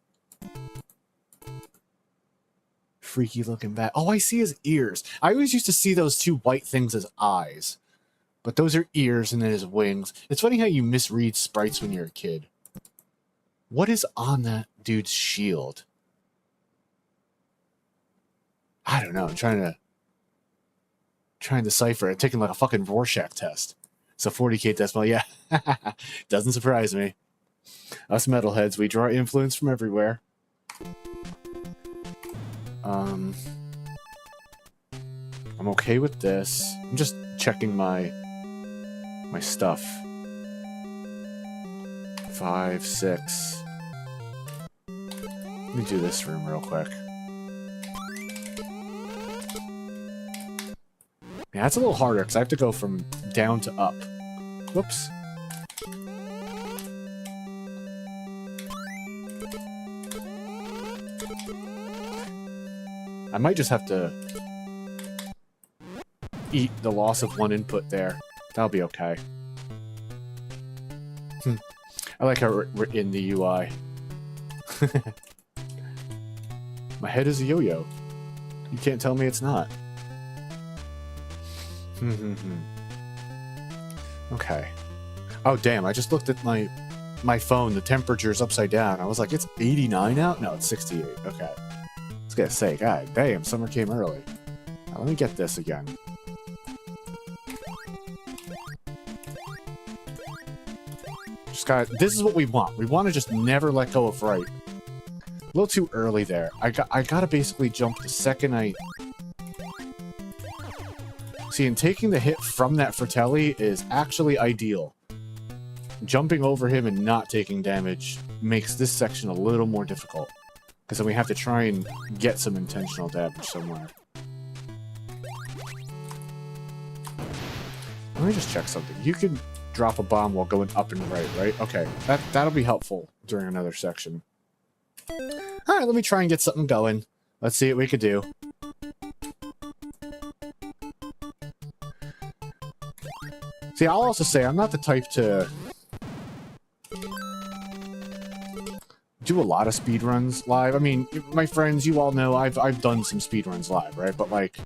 Freaky looking bat. All I see is ears. I always used to see those two white things as eyes. But those are ears and then his wings. It's funny how you misread sprites when you're a kid. What is on that dude's shield? I don't know. I'm trying to decipher it. Taking like a fucking Rorschach test. It's a 40k decimal. Yeah. Doesn't surprise me. Us metalheads, we draw influence from everywhere. I'm okay with this. I'm just checking my stuff. 5, 6. Let me do this room real quick. Yeah, it's a little harder because I have to go from down to up. Whoops. I might just have to eat the loss of one input there. That'll be okay. I like how we're in the UI. My head is a yo-yo. You can't tell me it's not. Okay. Oh, damn. I just looked at my phone. The temperature's upside down. I was like, it's 89 out? No, it's 68. Okay. I was gonna say, God damn, summer came early. Now, let me get this again. Just got. This is what we want. We want to just never let go of right. A little too early there. I gotta basically jump the second I... See, and taking the hit from that Fratelli is actually ideal. Jumping over him and not taking damage makes this section a little more difficult. Because then we have to try and get some intentional damage somewhere. Let me just check something. You can drop a bomb while going up and right? Okay, that'll be helpful during another section. Alright, let me try and get something going. Let's see what we could do. See, I'll also say I'm not the type to do a lot of speedruns live. I mean, my friends, you all know I've done some speedruns live, right? But like,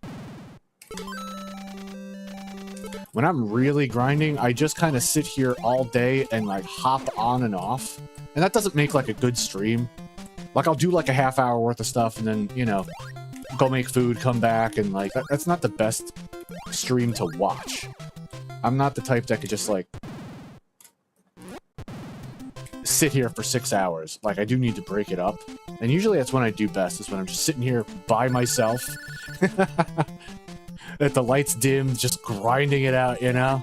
when I'm really grinding, I just kind of sit here all day and like hop on and off. And that doesn't make like a good stream. Like, I'll do like a half-hour worth of stuff and then, you know, go make food, come back, and like, that's not the best stream to watch. I'm not the type that could just like sit here for 6 hours. Like, I do need to break it up. And usually that's when I do best, is when I'm just sitting here by myself. At the lights dim, just grinding it out, you know?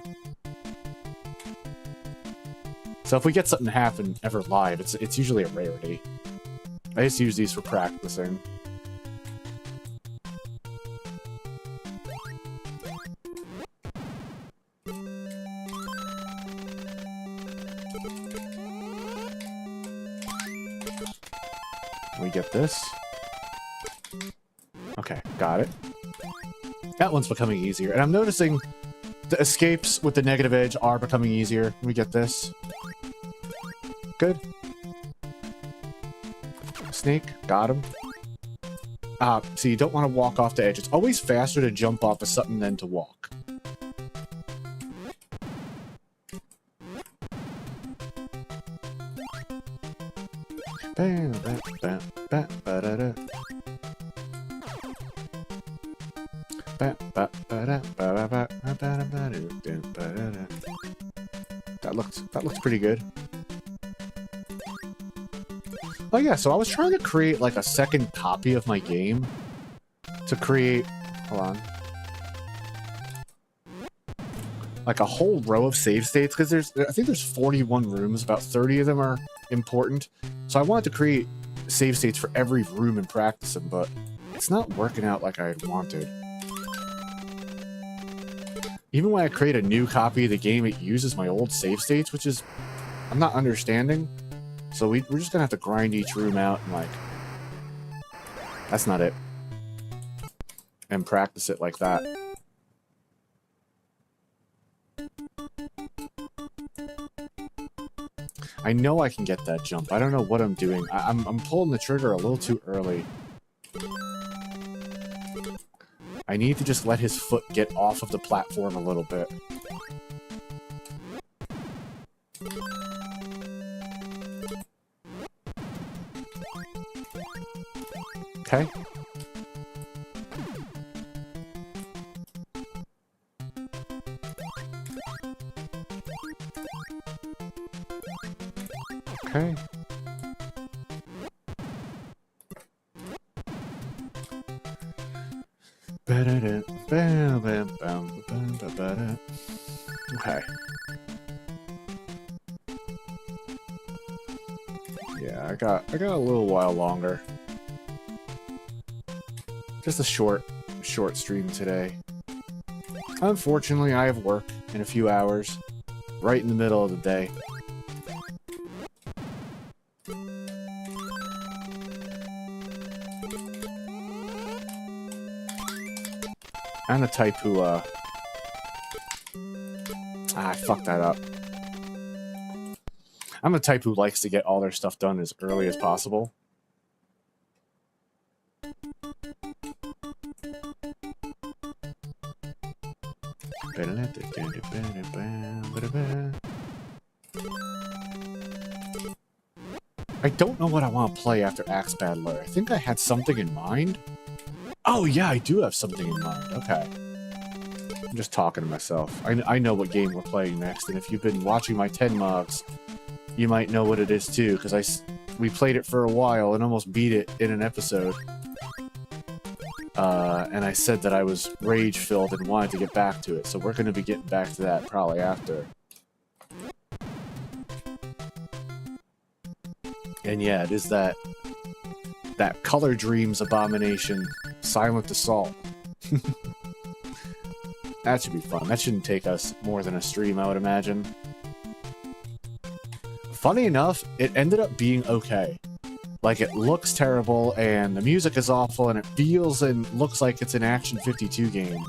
So if we get something to happen ever live, it's usually a rarity. I just use these for practicing. We get this. Okay, got it. That one's becoming easier. And I'm noticing the escapes with the negative edge are becoming easier. We get this. Good. Snake, got him. So you don't want to walk off the edge. It's always faster to jump off of something than to walk. That looked pretty good. Oh yeah, so I was trying to create like a second copy of my game to create, hold on, like a whole row of save states, because I think there's 41 rooms, about 30 of them are important. So I wanted to create save states for every room and practice them, but it's not working out like I had wanted. Even when I create a new copy of the game, it uses my old save states, which is, I'm not understanding. So we're just gonna have to grind each room out and like, that's not it. And practice it like that. I know I can get that jump. I don't know what I'm doing. I'm pulling the trigger a little too early. I need to just let his foot get off of the platform a little bit. Okay. Okay. Okay. Yeah, I got a little while longer. Just a short stream today. Unfortunately, I have work in a few hours, right in the middle of the day. I'm the type who, I fucked that up. I'm the type who likes to get all their stuff done as early as possible. I don't know what I want to play after Axe Battler. I think I had something in mind. Oh yeah, I do have something in mind. Okay. I'm just talking to myself. I know what game we're playing next, and if you've been watching my 10 mods, you might know what it is too, because we played it for a while and almost beat it in an episode. And I said that I was rage-filled and wanted to get back to it, so we're going to be getting back to that probably after. And yeah, it is that that Color Dreams abomination, Silent Assault. That should be fun. That shouldn't take us more than a stream, I would imagine. Funny enough, it ended up being okay. Like, it looks terrible, and the music is awful, and it feels and looks like it's an Action 52 game.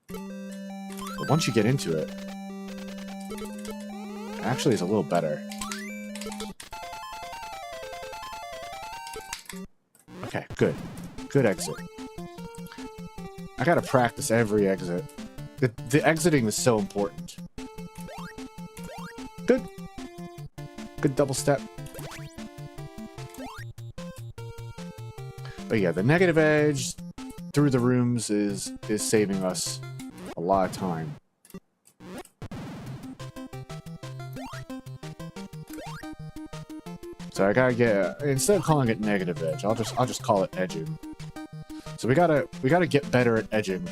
But once you get into it, it actually is a little better. Okay, good. Good exit. I gotta practice every exit. The exiting is so important. Good. Good double step. But yeah, the negative edge through the rooms is saving us a lot of time. So I gotta get, instead of calling it negative edge, I'll just call it edging. So we gotta get better at edging.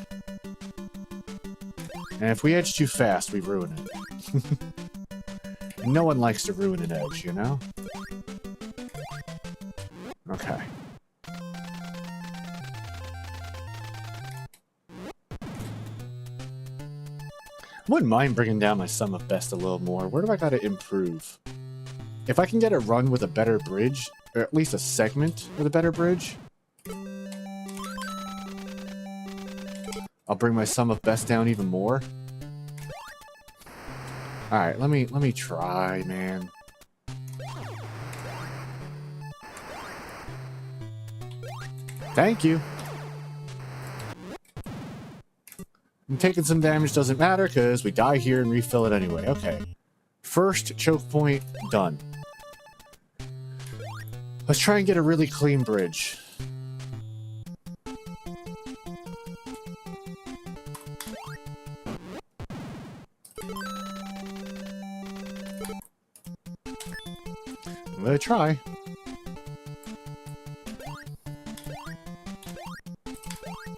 And if we edge too fast, we ruin it. No one likes to ruin an edge, you know? Okay. Wouldn't mind bringing down my sum of best a little more. Where do I gotta improve? If I can get a run with a better bridge, or at least a segment with a better bridge, I'll bring my sum of best down even more. Alright, let me try, man. Thank you. And taking some damage doesn't matter, because we die here and refill it anyway. Okay. First choke point, done. Let's try and get a really clean bridge. I'm gonna try.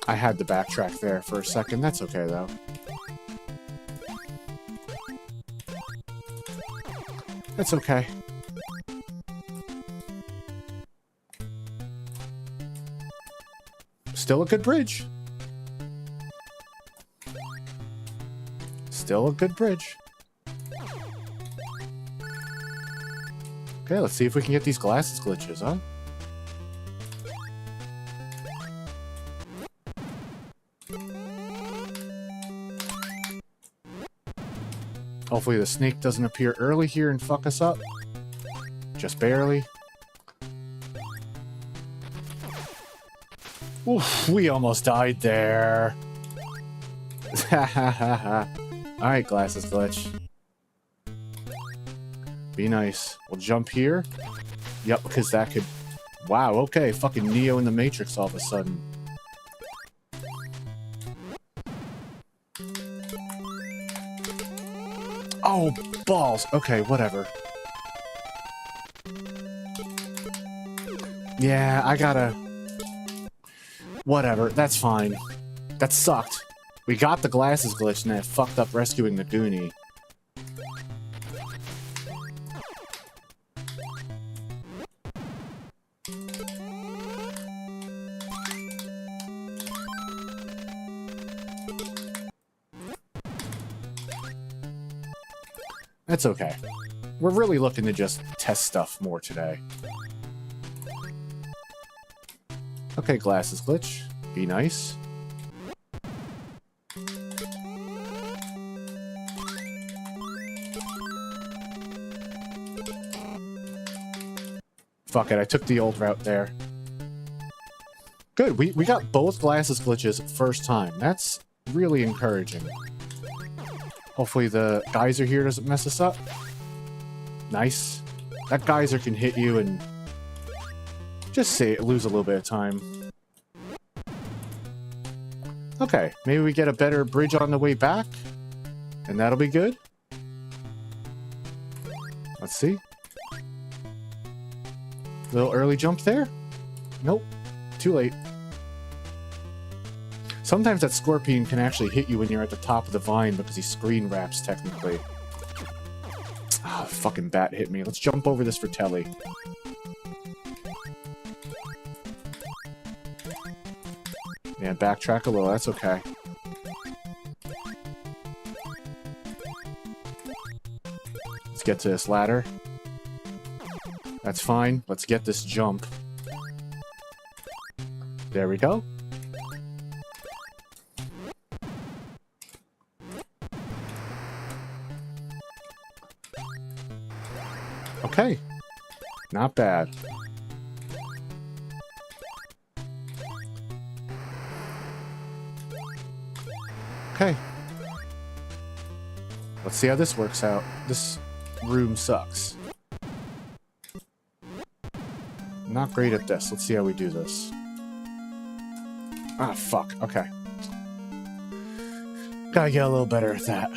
I had to backtrack there for a second. That's okay, though. That's okay. Still a good bridge. Still a good bridge. Okay, let's see if we can get these glasses glitches, huh? Hopefully the snake doesn't appear early here and fuck us up. Just barely. Oof, we almost died there. Alright, glasses glitch. Be nice. We'll jump here. Yep, because that could... Wow, okay. Fucking Neo in the Matrix all of a sudden. Oh, balls. Okay, whatever. Yeah, I gotta... Whatever, that's fine. That sucked. We got the glasses glitch and it fucked up rescuing the Goonie. That's okay. We're really looking to just test stuff more today. Okay, glasses glitch. Be nice. Fuck it, I took the old route there. Good, we got both glasses glitches first time. That's really encouraging. Hopefully the geyser here doesn't mess us up. Nice. That geyser can hit you and just lose a little bit of time. Okay, maybe we get a better bridge on the way back, and that'll be good. Let's see. Little early jump there? Nope. Too late. Sometimes that scorpion can actually hit you when you're at the top of the vine because he screen wraps, technically. Ah, fucking bat hit me. Let's jump over this for Telly. And backtrack a little, that's okay. Let's get to this ladder. That's fine. Let's get this jump. There we go. Okay. Not bad. Okay. Let's see how this works out. This room sucks. Not great at this. Let's see how we do this. Ah, fuck. Okay. Gotta get a little better at that.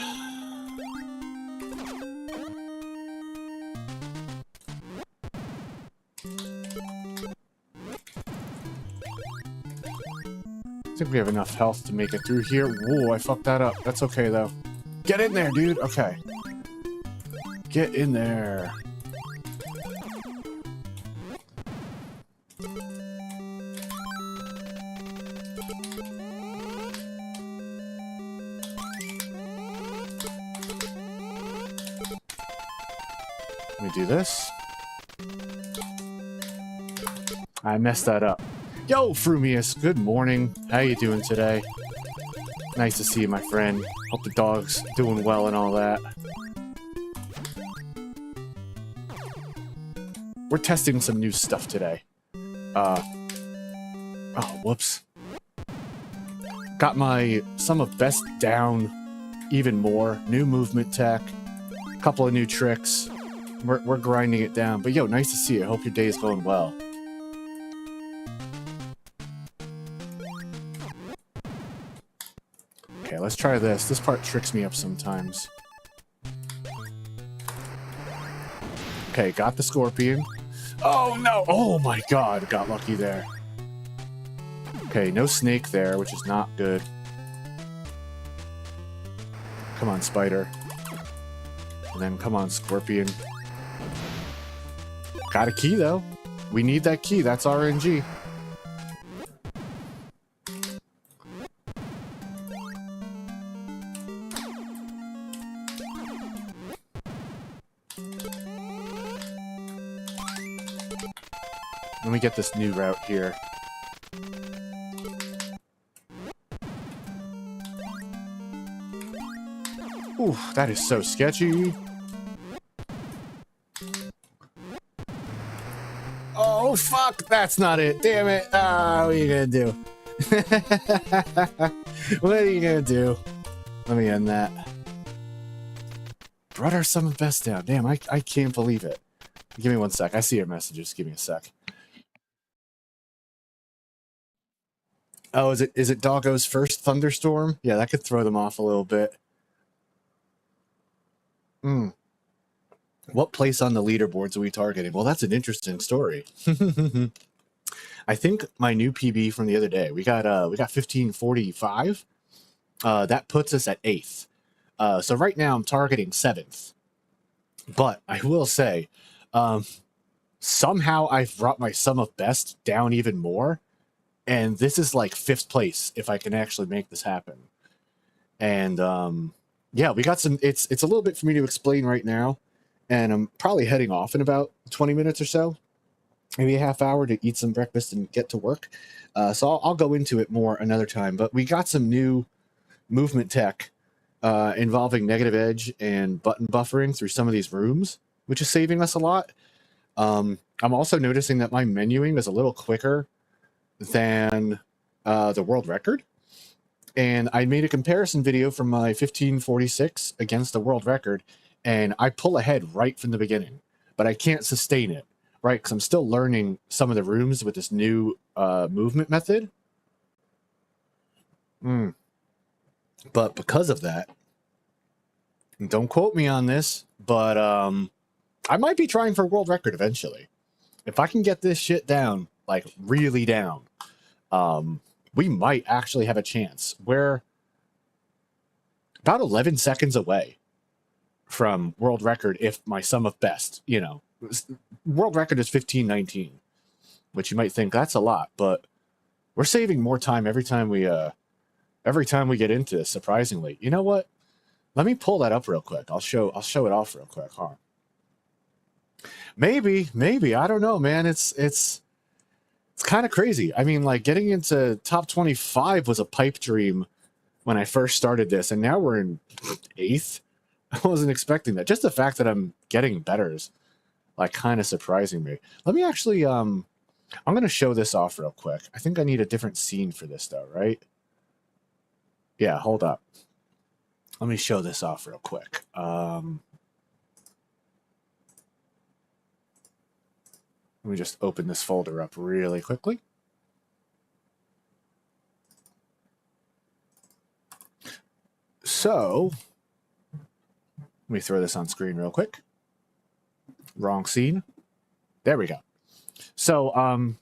I think we have enough health to make it through here. Whoa, I fucked that up. That's okay, though. Get in there, dude. Okay. Get in there. Let me do this. I messed that up. Yo, Frumius, good morning. How you doing today? Nice to see you, my friend. Hope the dog's doing well and all that. We're testing some new stuff today. Oh, whoops. Got my Sum of Best down even more. New movement tech. A couple of new tricks. We're grinding it down. But yo, nice to see you. Hope your day is going well. Okay, let's try this. This part tricks me up sometimes. Okay, got the scorpion. Oh no! Oh my god, got lucky there. Okay, no snake there, which is not good. Come on, spider. And then come on, scorpion. Got a key though. We need that key, that's RNG. Let me get this new route here. Ooh, that is so sketchy. Oh, fuck! That's not it. Damn it. What are you gonna do? What are you gonna do? Let me end that. Brought our Sum of Best down. Damn, I can't believe it. Give me one sec. I see your messages. Give me a sec. Oh, is it Doggo's first thunderstorm? Yeah, that could throw them off a little bit. What place on the leaderboards are we targeting? Well, that's an interesting story. I think my new PB from the other day, we got 1545. That puts us at 8th. So right now I'm targeting 7th. But I will say, somehow I've brought my Sum of Best down even more. And this is like 5th place if I can actually make this happen. And yeah, we got some, it's a little bit for me to explain right now. And I'm probably heading off in about 20 minutes or so. Maybe a half hour to eat some breakfast and get to work. So I'll go into it more another time. But we got some new movement tech involving negative edge and button buffering through some of these rooms, which is saving us a lot. I'm also noticing that my menuing is a little quicker than the world record. And I made a comparison video from my 1546 against the world record, and I pull ahead right from the beginning, but I can't sustain it, right? Because I'm still learning some of the rooms with this new movement method. But because of that, don't quote me on this, but I might be trying for a world record eventually. If I can get this shit down, like really down, we might actually have a chance. We're about 11 seconds away from world record if my Sum of Best, you know, world record is 1519, which you might think that's a lot, but We're saving more time every time we get into this, surprisingly. You know what? Let me pull that up real quick. I'll show it off real quick, huh? Maybe, I don't know, man. It's kind of crazy. I mean, like, getting into top 25 was a pipe dream when I first started this, and now we're in 8th. I wasn't expecting that. Just the fact that I'm getting better is, like, kind of surprising me. Let me actually, I'm going to show this off real quick. I think I need a different scene for this, though, right? Yeah, hold up. Let me show this off real quick. Let me just open this folder up really quickly. So, let me throw this on screen real quick. Wrong scene. There we go. So,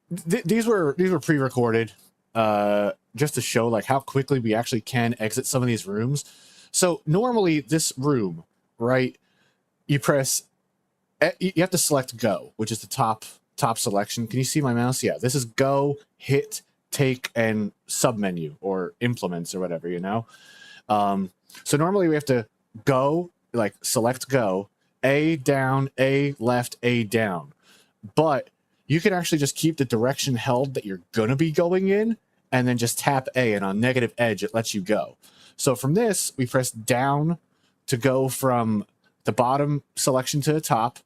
these were pre-recorded, just to show like how quickly we actually can exit some of these rooms. So normally this room, right? You have to select go, which is the top selection. Can you see my mouse? Yeah, this is go, hit, take, and submenu or implements or whatever, you know? So normally we have to go, like select go, A down, A left, A down. But you can actually just keep the direction held that you're going to be going in and then just tap A, and on negative edge, it lets you go. So from this, we press down to go from the bottom selection to the top,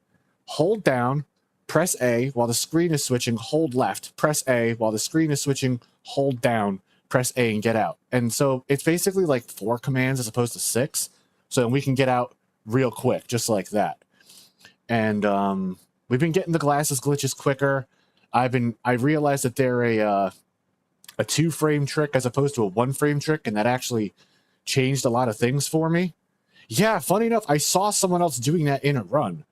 hold down, press A while the screen is switching, hold left, press A while the screen is switching, hold down, press A and get out. And so it's basically like 4 commands as opposed to 6. So we can get out real quick, just like that. And we've been getting the glasses glitches quicker. I realized that they're a 2-frame trick as opposed to a 1-frame trick, and that actually changed a lot of things for me. Yeah, funny enough, I saw someone else doing that in a run,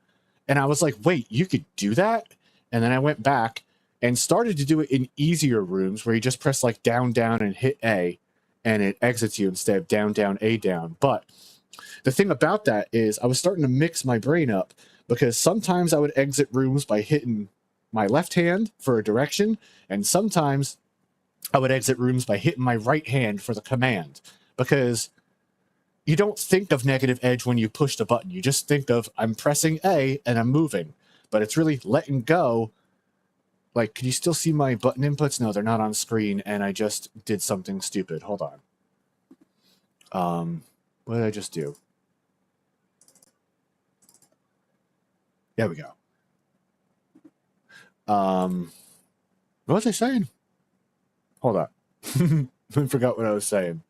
and I was like, wait, you could do that? And then I went back and started to do it in easier rooms where you just press like down, down, and hit A, and it exits you instead of down, down, A down. But the thing about that is I was starting to mix my brain up, because sometimes I would exit rooms by hitting my left hand for a direction, and sometimes I would exit rooms by hitting my right hand for the command, because you don't think of negative edge when you push the button. You just think of, I'm pressing A and I'm moving, but it's really letting go. Like, can you still see my button inputs? No, they're not on screen, and I just did something stupid. Hold on. What did I just do? There we go. What was I saying? Hold on. I forgot what I was saying.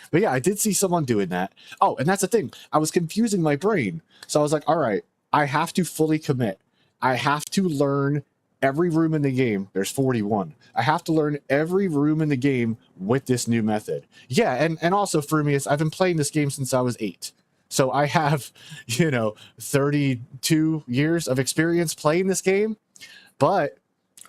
But yeah, I did see someone doing that. Oh, and that's the thing. I was confusing my brain. So I was like, all right, I have to fully commit. I have to learn every room in the game. There's 41. I have to learn every room in the game with this new method. Yeah, and also for me, I've been playing this game since I was 8. So I have, 32 years of experience playing this game. But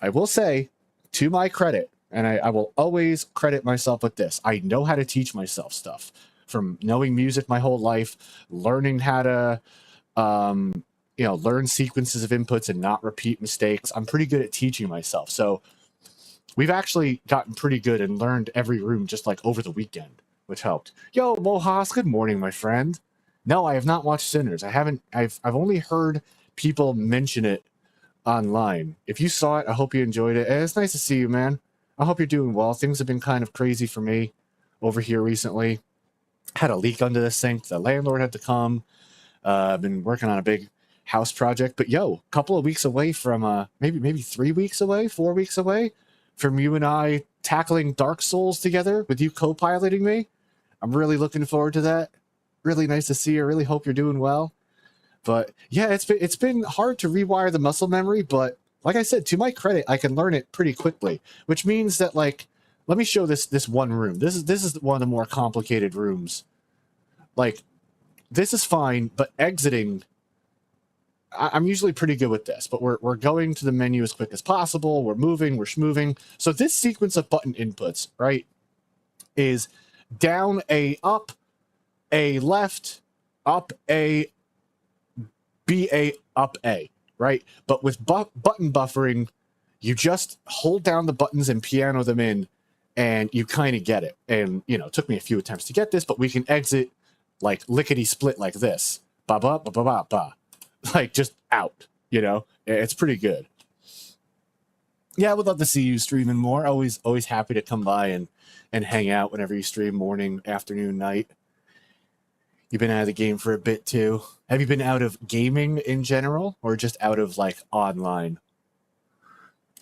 I will say, to my credit, and I will always credit myself with this, I know how to teach myself stuff. From knowing music my whole life, learning how to, learn sequences of inputs and not repeat mistakes. I'm pretty good at teaching myself. So we've actually gotten pretty good and learned every room just like over the weekend, which helped. Yo, Mohas, good morning, my friend. No, I have not watched Sinners. I've only heard people mention it online. If you saw it, I hope you enjoyed it. And it's nice to see you, man. I hope you're doing well. Things have been kind of crazy for me over here recently. Had a leak under the sink. The landlord had to come. I've been working on a big house project. But yo, a couple of weeks away from maybe 3 weeks away, 4 weeks away from you and I tackling Dark Souls together with you co-piloting me. I'm really looking forward to that. Really nice to see you. I really hope you're doing well. But yeah, it's been hard to rewire the muscle memory, but like I said, to my credit, I can learn it pretty quickly, which means that, like, let me show this one room. This is one of the more complicated rooms. Like, this is fine, but exiting, I'm usually pretty good with this, but we're going to the menu as quick as possible. We're moving, we're schmoving. So this sequence of button inputs, right, is down A, up A, left, up A, B A, up A, right? But with button buffering, you just hold down the buttons and piano them in, and you kind of get it. And, you know, it took me a few attempts to get this, but we can exit like lickety split like this. Ba ba ba ba ba ba. Like just out, you know? It's pretty good. Yeah, I would love to see you streaming more. Always happy to come by and hang out whenever you stream, morning, afternoon, night. You've been out of the game for a bit too. Have you been out of gaming in general, or just out of like online?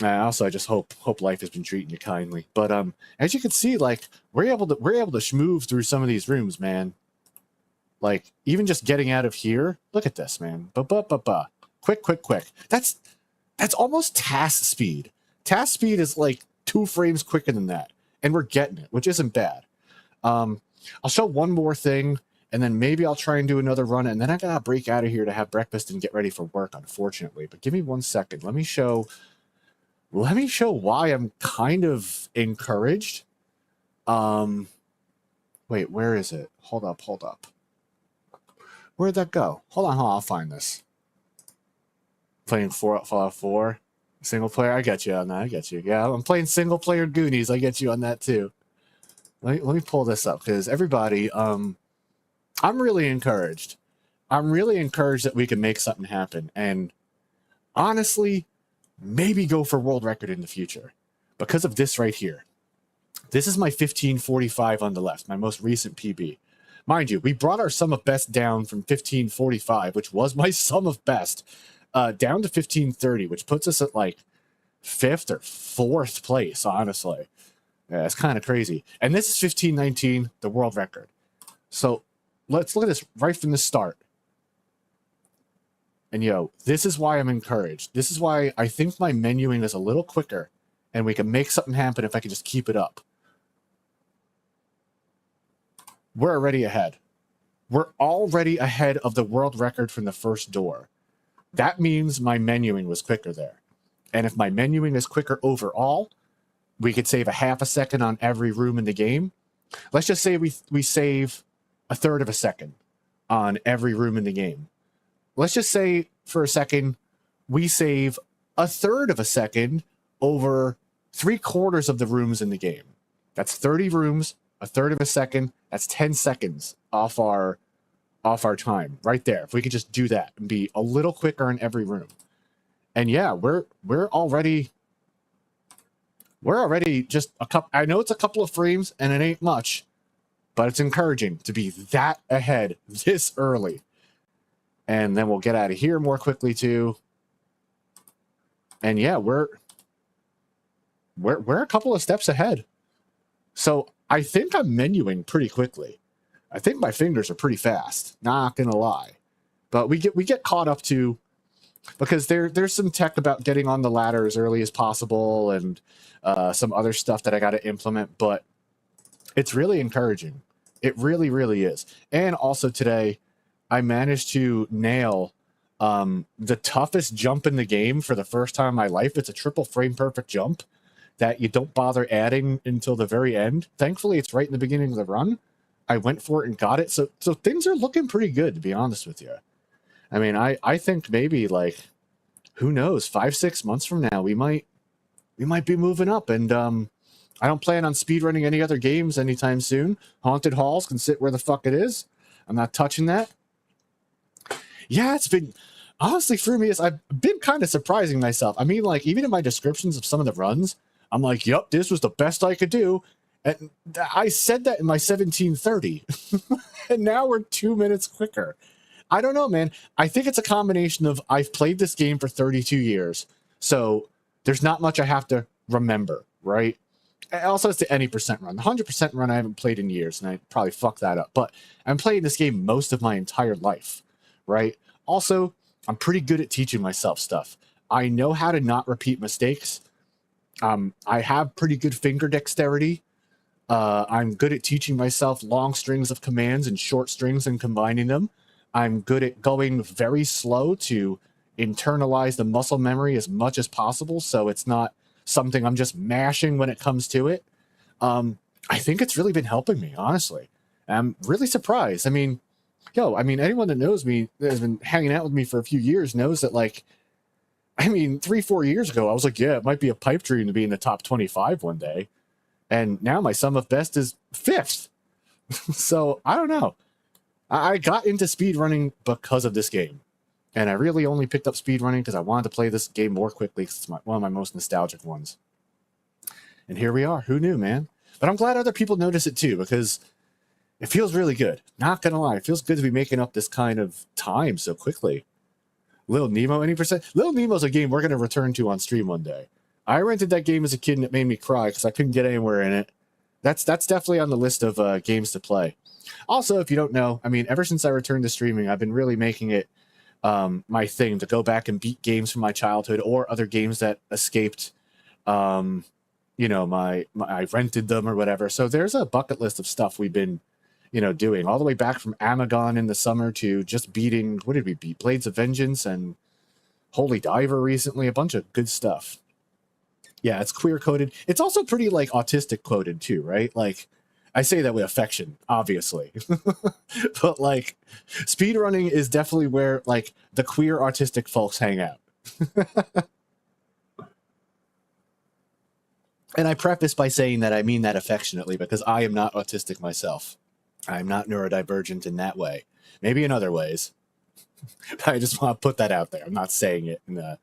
Also, I just hope life has been treating you kindly. But as you can see, like we're able to schmove through some of these rooms, man. Like even just getting out of here. Look at this, man. Ba. Quick. That's almost task speed. Task speed is like 2 frames quicker than that, and we're getting it, which isn't bad. I'll show one more thing, and then maybe I'll try and do another run, and then I gotta break out of here to have breakfast and get ready for work, unfortunately. But give me 1 second. Let me show why I'm kind of encouraged. Wait, where is it? Hold up. Where'd that go? Hold on, I'll find this. Playing Fallout 4 single player. I get you on that. I get you. Yeah, I'm playing single player Goonies. I get you on that too. Let me pull this up, because everybody, I'm really encouraged. I'm really encouraged that we can make something happen, and honestly, maybe go for world record in the future because of this right here. This is my 1545 on the left, my most recent PB. Mind you, we brought our sum of best down from 1545, which was my sum of best, down to 1530, which puts us at like 5th or 4th place, honestly. Yeah, it's kind of crazy. And this is 1519, the world record. So let's look at this right from the start. And yo, this is why I'm encouraged. This is why I think my menuing is a little quicker, and we can make something happen if I can just keep it up. We're already ahead. We're already ahead of the world record from the first door. That means my menuing was quicker there. And if my menuing is quicker overall, we could save a half a second on every room in the game. Let's just say we save 1/3 of a second on every room in the game. Let's just say for a second, we save 1/3 of a second over 3/4 of the rooms in the game. That's 30 rooms, 1/3 of a second. That's 10 seconds off our time right there. If we could just do that and be a little quicker in every room. And yeah, we're already just a couple. I know it's a couple of frames and it ain't much, but it's encouraging to be that ahead this early. And then we'll get out of here more quickly too. And yeah, we're a couple of steps ahead. So I think I'm menuing pretty quickly. I think my fingers are pretty fast, not gonna lie. But we get caught up to, because there's some tech about getting on the ladder as early as possible, and some other stuff that I got to implement, but it's really encouraging. It really, really is. And also today, I managed to nail the toughest jump in the game for the first time in my life. It's a triple frame perfect jump that you don't bother adding until the very end. Thankfully, it's right in the beginning of the run. I went for it and got it. So things are looking pretty good, to be honest with you. I mean, I think maybe, like, who knows, 5-6 months from now, we might be moving up. And I don't plan on speedrunning any other games anytime soon. Haunted Halls can sit where the fuck it is. I'm not touching that. Yeah, it's been, honestly, for me, I've been kind of surprising myself. I mean, like, even in my descriptions of some of the runs, I'm like, yep, this was the best I could do. And I said that in my 1730. And now we're 2 minutes quicker. I don't know, man. I think it's a combination of I've played this game for 32 years, so there's not much I have to remember, right? Also, it's the any percent run. The 100% run I haven't played in years, and I probably fucked that up. But I'm playing this game most of my entire life, right? Also, I'm pretty good at teaching myself stuff. I know how to not repeat mistakes. I have pretty good finger dexterity. I'm good at teaching myself long strings of commands and short strings and combining them. I'm good at going very slow to internalize the muscle memory as much as possible, so it's not something I'm just mashing when it comes to it. I think it's really been helping me, honestly. I'm really surprised. I mean, anyone that knows me, that has been hanging out with me for a few years, knows that, like, I mean, 3-4 years ago, I was like, yeah, it might be a pipe dream to be in the top 25 one day. And now my sum of best is 5th. So I don't know. I got into speedrunning because of this game. And I really only picked up speedrunning because I wanted to play this game more quickly because it's one of my most nostalgic ones. And here we are. Who knew, man? But I'm glad other people notice it too, because it feels really good. Not gonna lie, it feels good to be making up this kind of time so quickly. Little Nemo, any percent? Little Nemo's a game we're gonna return to on stream one day. I rented that game as a kid and it made me cry because I couldn't get anywhere in it. That's definitely on the list of games to play. Also, if you don't know, I mean, ever since I returned to streaming, I've been really making it my thing to go back and beat games from my childhood or other games that escaped, you know, I rented them or whatever. So there's a bucket list of stuff we've been, you know, doing all the way back from Amagon in the summer to just beating, what did we beat? Blades of Vengeance and Holy Diver recently, a bunch of good stuff. Yeah, it's queer coded. It's also pretty like autistic coded too, right? Like I say that with affection, obviously. But like speedrunning is definitely where like the queer artistic folks hang out. And I preface by saying that I mean that affectionately because I am not autistic myself. I'm not neurodivergent in that way. Maybe in other ways. But I just want to put that out there. I'm not saying it in an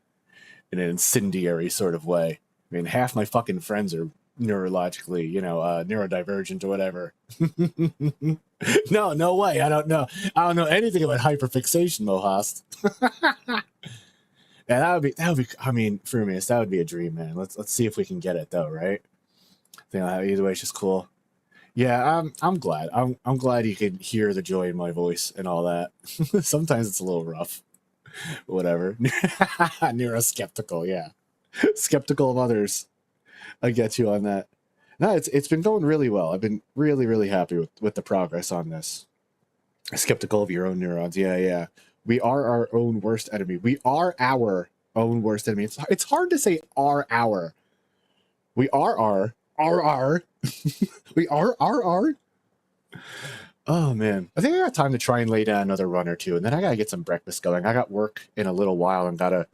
incendiary sort of way. I mean, half my fucking friends are neurologically, you know, neurodivergent or whatever. No way. I don't know anything about hyperfixation, Mohast. Yeah, that would be. I mean, Frumius, that would be a dream, man. Let's see if we can get it though, right? You know, either way, it's just cool. Yeah, I'm glad. I'm glad you can hear the joy in my voice and all that. Sometimes it's a little rough. Whatever. Neuroskeptical, yeah. Skeptical of others. I get you on that. No, it's been going really well. I've been really happy with the progress on this. Skeptical of your own neurons. Yeah. We are our own worst enemy. We are our own worst enemy. It's hard to say our. We are our. We are our. Oh man, I think I got time to try and lay down another run or two, and then I gotta get some breakfast going. I got work in a little while, and gotta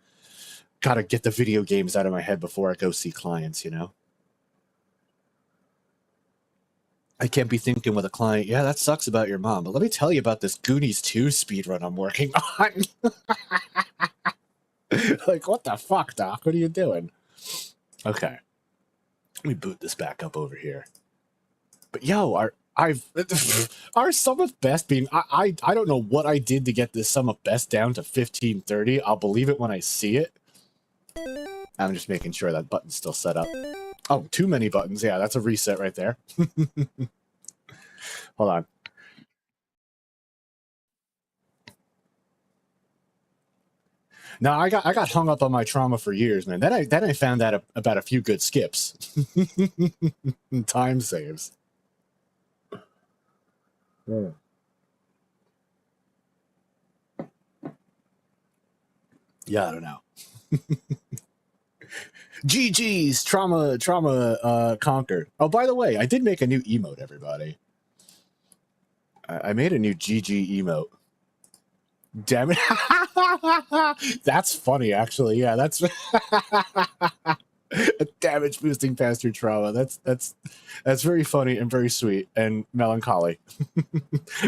get the video games out of my head before I go see clients. You know, I can't be thinking with a client, yeah, that sucks about your mom, but let me tell you about this Goonies 2 speedrun I'm working on. Like, what the fuck, Doc? What are you doing? Okay. Let me boot this back up over here. But yo, our sum of best being, I don't know what I did to get this sum of best down to 1530. I'll believe it when I see it. I'm just making sure that button's still set up. Oh, too many buttons. Yeah, that's a reset right there. Hold on. No, I got hung up on my trauma for years, man. Then I found out about a few good skips. Time saves. Yeah. Yeah, I don't know. GG's trauma conquered. Oh, by the way, I did make a new emote, everybody. I made a new GG emote. Damn it. That's funny, actually. Yeah, that's damage boosting past your trauma. That's very funny and very sweet and melancholy.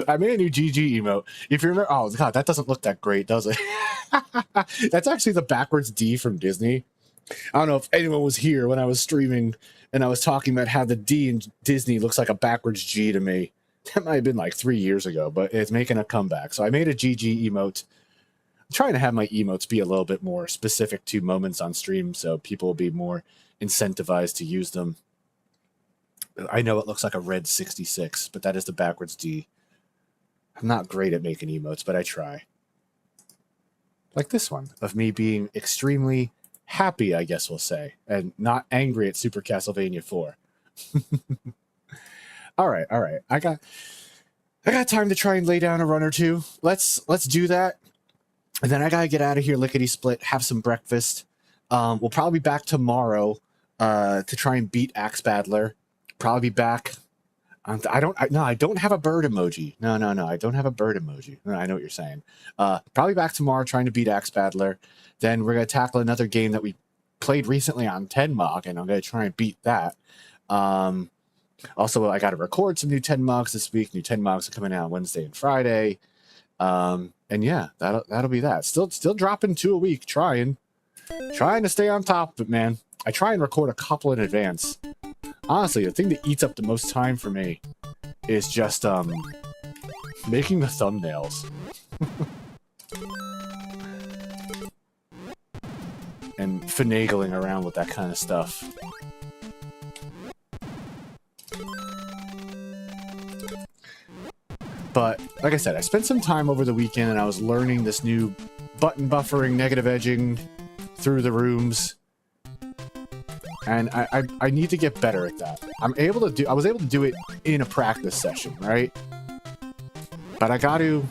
I made a new GG emote. If you remember, oh god, that doesn't look that great, does it? That's actually the backwards D from Disney. I don't know if anyone was here when I was streaming and I was talking about how the D in Disney looks like a backwards G to me. That might have been like 3 years ago, but it's making a comeback. So I made a GG emote. I'm trying to have my emotes be a little bit more specific to moments on stream so people will be more incentivized to use them. I know it looks like a red 66, but that is the backwards D. I'm not great at making emotes, but I try. Like this one, of me being extremely happy, I guess we'll say, and not angry at Super Castlevania 4. All right. I got time to try and lay down a run or two. Let's do that. And then I gotta get out of here, lickety split, have some breakfast. We'll probably be back tomorrow to try and beat Axe Battler. Probably be back. No, I don't have a bird emoji. No, I don't have a bird emoji. No, I know what you're saying. Probably back tomorrow trying to beat Axe Battler. Then we're going to tackle another game that we played recently on Tenmog, and I'm going to try and beat that. Also, I got to record some new Tenmogs this week. New Tenmogs are coming out Wednesday and Friday. And yeah, that'll be that. Still dropping 2 a week, trying to stay on top of it, man. I try and record a couple in advance. Honestly, the thing that eats up the most time for me is just making the thumbnails. And finagling around with that kind of stuff. But, like I said, I spent some time over the weekend and I was learning this new button buffering, negative edging through the rooms. And I need to get better at that. I was able to do it in a practice session, right? But I got to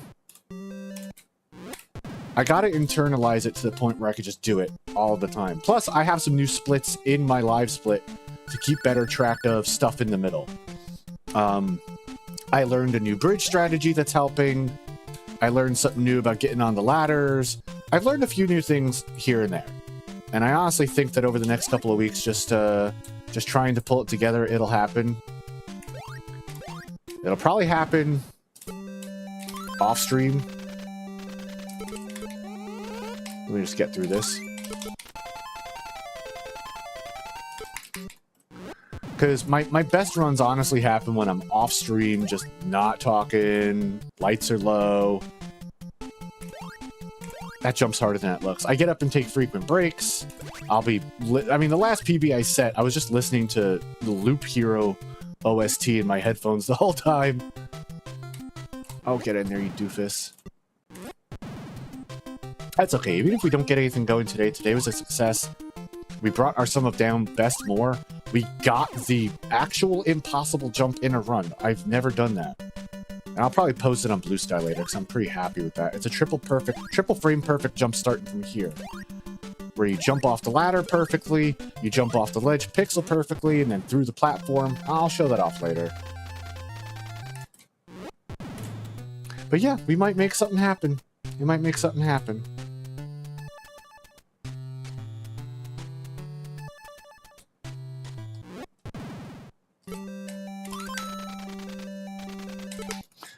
internalize it to the point where I could just do it all the time. Plus, I have some new splits in my live split to keep better track of stuff in the middle. I learned a new bridge strategy that's helping. I learned something new about getting on the ladders. I've learned a few new things here and there. And I honestly think that over the next couple of weeks, just trying to pull it together, it'll happen. It'll probably happen off stream. Let me just get through this. Because my best runs honestly happen when I'm off stream, just not talking, lights are low. That jumps harder than it looks. I get up and take frequent breaks. I mean, the last PB I set, I was just listening to the Loop Hero OST in my headphones the whole time. Oh, get in there, you doofus. That's okay. Even if we don't get anything going today was a success. We brought our sum of down best more. We got the actual impossible jump in a run. I've never done that. And I'll probably post it on Blue Sky later because I'm pretty happy with that. It's a triple frame perfect jump starting from here. Where you jump off the ladder perfectly, you jump off the ledge pixel perfectly, and then through the platform. I'll show that off later. But yeah, we might make something happen. We might make something happen.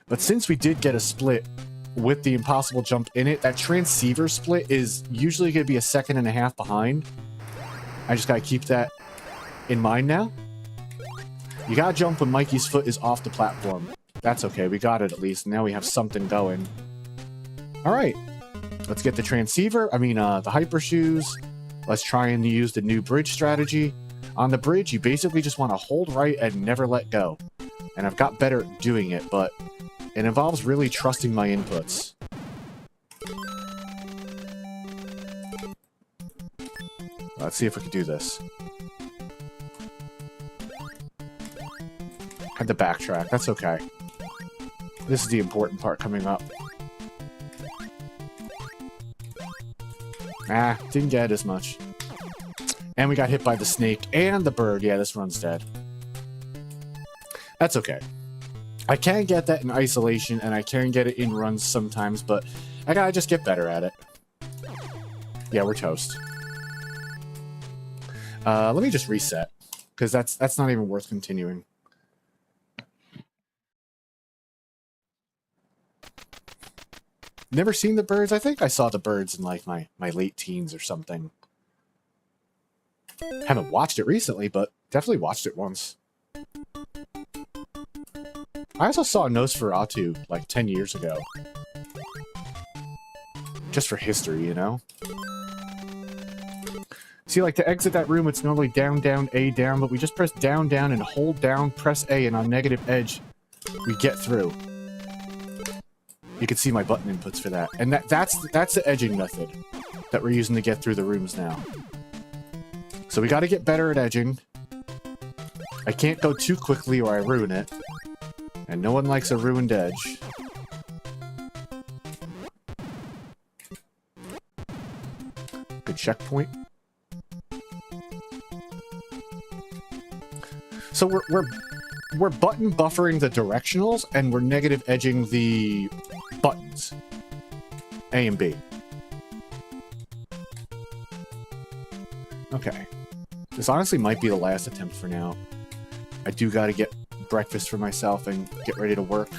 But since we did get a split with the impossible jump in it, that transceiver split is usually going to be a 1.5 seconds behind. I just got to keep that in mind now. You got to jump when Mikey's foot is off the platform. That's okay. We got it at least. Now we have something going. All right. Let's get the transceiver. The hyper shoes. Let's try and use the new bridge strategy. On the bridge, you basically just want to hold right and never let go. And I've got better at doing it, but it involves really trusting my inputs. Let's see if we can do this. Had to backtrack. That's okay. This is the important part coming up. Ah, didn't get as much. And we got hit by the snake and the bird. Yeah, this run's dead. That's okay. I can get that in isolation, and I can get it in runs sometimes, but I gotta just get better at it. Yeah, we're toast. Let me just reset, because that's not even worth continuing. Never seen the birds? I think I saw the birds in like my late teens or something. Haven't watched it recently, but definitely watched it once. I also saw Nosferatu like 10 years ago. Just for history, you know? See, like to exit that room, it's normally down, down, A, down, but we just press down, down, and hold down, press A, and on negative edge, we get through. You can see my button inputs for that. And that's the edging method that we're using to get through the rooms now. So we got to get better at edging. I can't go too quickly or I ruin it. And no one likes a ruined edge. Good checkpoint. So we're button buffering the directionals, and we're negative edging the buttons. A and B. Okay. This honestly might be the last attempt for now. I do gotta get breakfast for myself and get ready to work.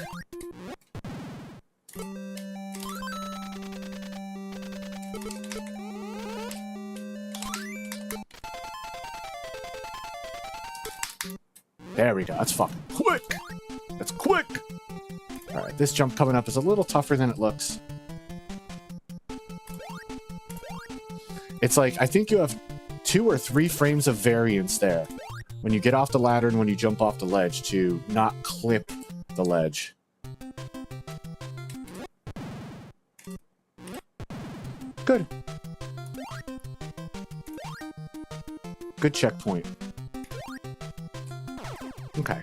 There we go. That's fucking quick. That's quick. All right, this jump coming up is a little tougher than it looks. It's like, I think you have 2 or 3 frames of variance there when you get off the ladder and when you jump off the ledge to not clip the ledge. Good. Good checkpoint. Okay.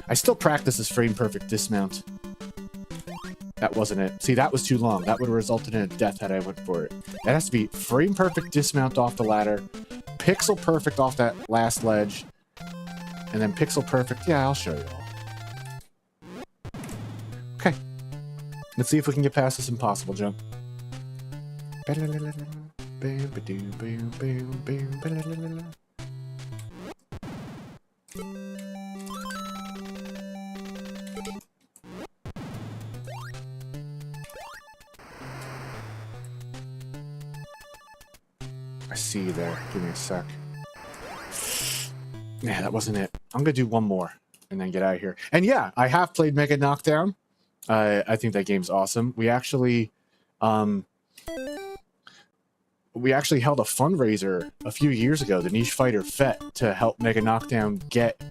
I still practice this frame perfect dismount. That wasn't it. See, that was too long. That would have resulted in a death had I went for it. It has to be frame perfect dismount off the ladder, pixel perfect off that last ledge, and then pixel perfect. Yeah, I'll show you all. Okay. Let's see if we can get past this impossible jump. I see you there. Give me a sec. Yeah, that wasn't it. I'm gonna do one more and then get out of here. And yeah, I have played Mega Knockdown. I think that game's awesome. We actually held a fundraiser a few years ago, the Niche Fighter Fett, to help Mega Knockdown get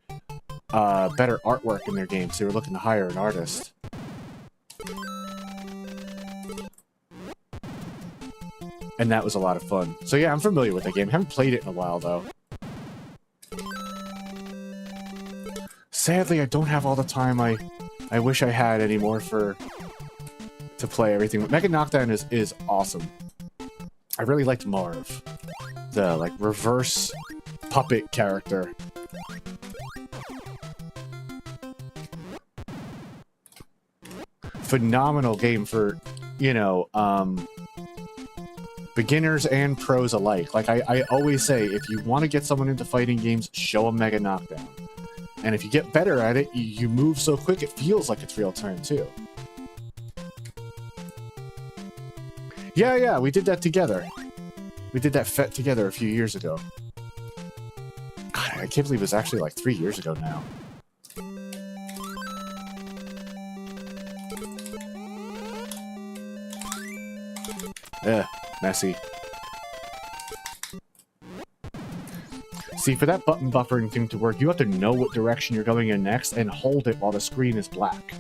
better artwork in their games. They were looking to hire an artist. And that was a lot of fun. So yeah, I'm familiar with the game. Haven't played it in a while, though. Sadly, I don't have all the time I wish I had anymore to play everything. Mega Knockdown is awesome. I really liked Marv, the like reverse puppet character. Phenomenal game for, you know, beginners and pros alike. Like I always say, if you want to get someone into fighting games, show them Mega Knockdown. And if you get better at it, you move so quick it feels like it's real time too. Yeah, we did that together. We did that Fett together a few years ago. God, I can't believe it was actually like 3 years ago now. Messy. See, for that button buffering thing to work, you have to know what direction you're going in next and hold it while the screen is black.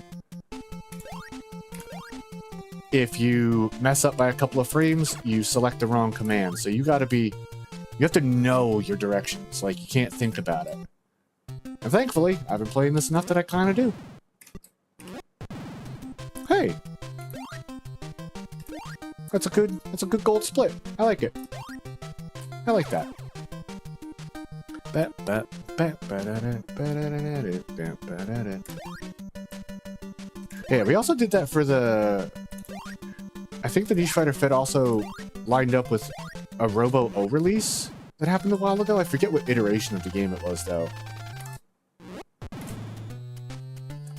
If you mess up by a couple of frames, you select the wrong command. So you have to know your directions. Like, you can't think about it. And thankfully, I've been playing this enough that I kind of do. Hey! That's a good gold split. I like it. I like that. Yeah, we also did that for the... I think the Niche Fighter Fett also lined up with a Robo-O release that happened a while ago. I forget what iteration of the game it was, though.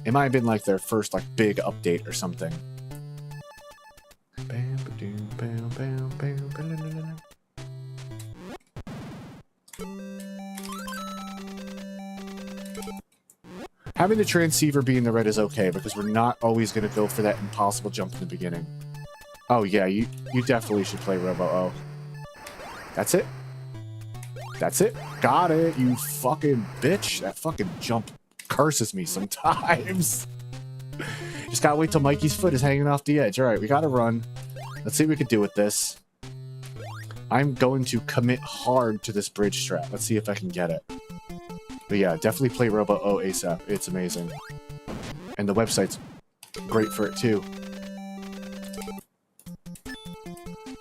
It might have been like their first like big update or something. Having the transceiver be in the red is okay, because we're not always going to go for that impossible jump in the beginning. Oh yeah, you definitely should play Robo-O. That's it. That's it. Got it, you fucking bitch. That fucking jump curses me sometimes. Just gotta wait till Mikey's foot is hanging off the edge. Alright, we gotta run. Let's see what we can do with this. I'm going to commit hard to this bridge strat. Let's see if I can get it. But yeah, definitely play Robo-O ASAP. It's amazing. And the website's great for it too.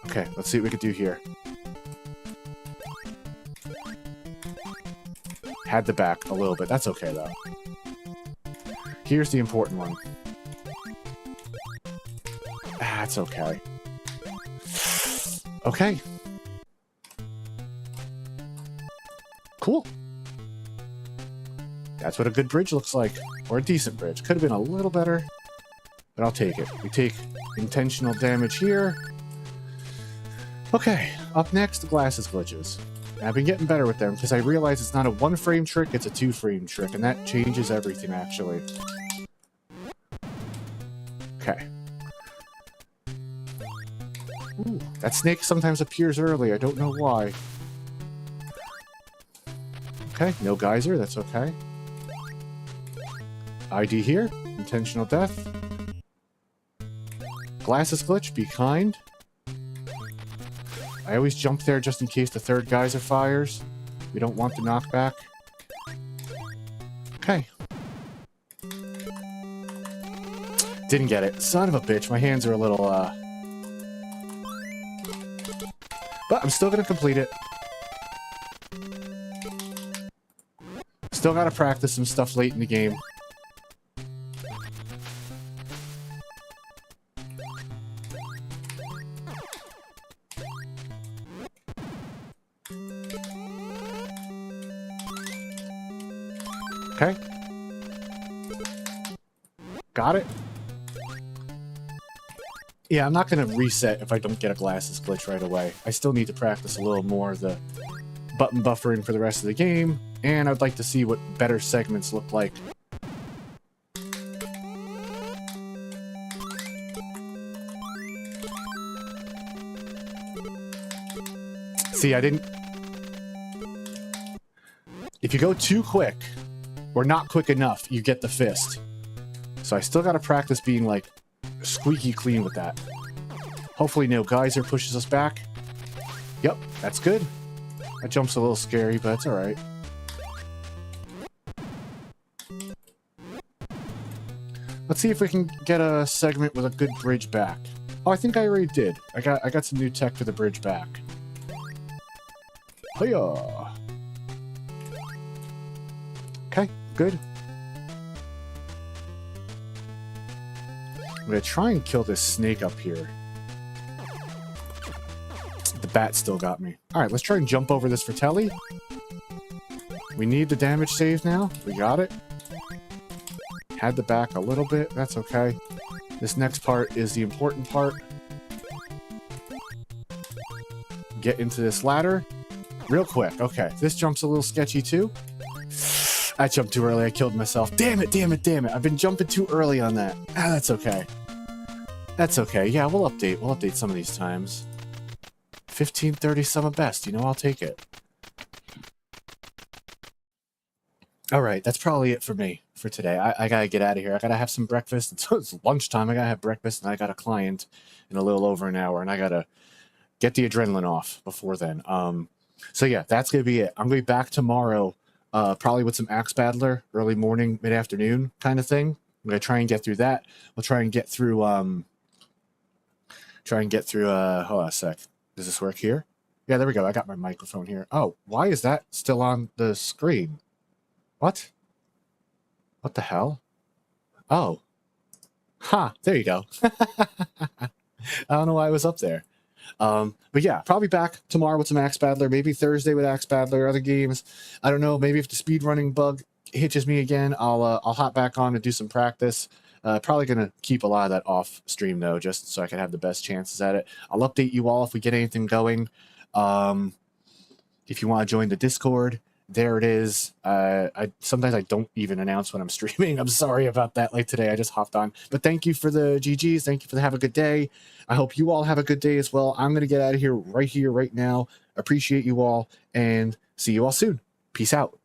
Okay, let's see what we can do here. Had the back a little bit. That's okay, though. Here's the important one. That's okay. Okay. Cool. That's what a good bridge looks like. Or a decent bridge. Could have been a little better, but I'll take it. We take intentional damage here. Okay, up next, the glasses glitches. And I've been getting better with them because I realize it's not a 1-frame trick, it's a 2-frame trick, and that changes everything, actually. Okay. Ooh, that snake sometimes appears early. I don't know why. Okay, no geyser. That's okay. ID here. Intentional death. Glasses glitch. Be kind. I always jump there just in case the third geyser fires. We don't want the knockback. Okay. Didn't get it. Son of a bitch. My hands are a little, But I'm still gonna complete it. Still gotta practice some stuff late in the game. Okay. Got it. Yeah, I'm not going to reset if I don't get a glasses glitch right away. I still need to practice a little more of the button buffering for the rest of the game, and I'd like to see what better segments look like. See, I didn't... If you go too quick, or not quick enough, you get the fist. So I still gotta practice being, like, squeaky clean with that. Hopefully no geyser pushes us back. Yep, that's good. That jump's a little scary, but it's alright. Let's see if we can get a segment with a good bridge back. Oh, I think I already did. I got some new tech for the bridge back. Hiya! Okay, good. I'm gonna try and kill this snake up here. The bat still got me. Alright, let's try and jump over this Fratelli. We need the damage save now. We got it. Had the back a little bit. That's okay. This next part is the important part. Get into this ladder. Real quick. Okay, this jump's a little sketchy too. I jumped too early. I killed myself. Damn it, damn it, damn it. I've been jumping too early on that. Ah, that's okay. That's okay. Yeah, we'll update. We'll update some of these times. 15:30 summer best. You know, I'll take it. All right, that's probably it for me for today. I gotta get out of here. I gotta have some breakfast. It's lunchtime. I gotta have breakfast, and I got a client in a little over an hour, and I gotta get the adrenaline off before then. So yeah, that's gonna be it. I'm gonna be back tomorrow. Probably with some Axe Battler, early morning, mid-afternoon kind of thing. I'm gonna try and get through that. We'll try and get through, hold on a sec. Does this work here? Yeah, there we go. I got my microphone here. Oh, why is that still on the screen? What? What the hell? Oh. Ha, there you go. I don't know why I was up there. But yeah, probably back tomorrow with some Axe Battler, maybe Thursday with Axe Battler, other games. I don't know, maybe if the speedrunning bug hitches me again, I'll hop back on and do some practice. Probably gonna keep a lot of that off stream though, just so I can have the best chances at it. I'll update you all if we get anything going. If you want to join the Discord, there it is. Sometimes I don't even announce when I'm streaming. I'm sorry about that. Like today, I just hopped on. But thank you for the GGs. Thank you for the have a good day. I hope you all have a good day as well. I'm going to get out of here, right now. Appreciate you all, and see you all soon. Peace out.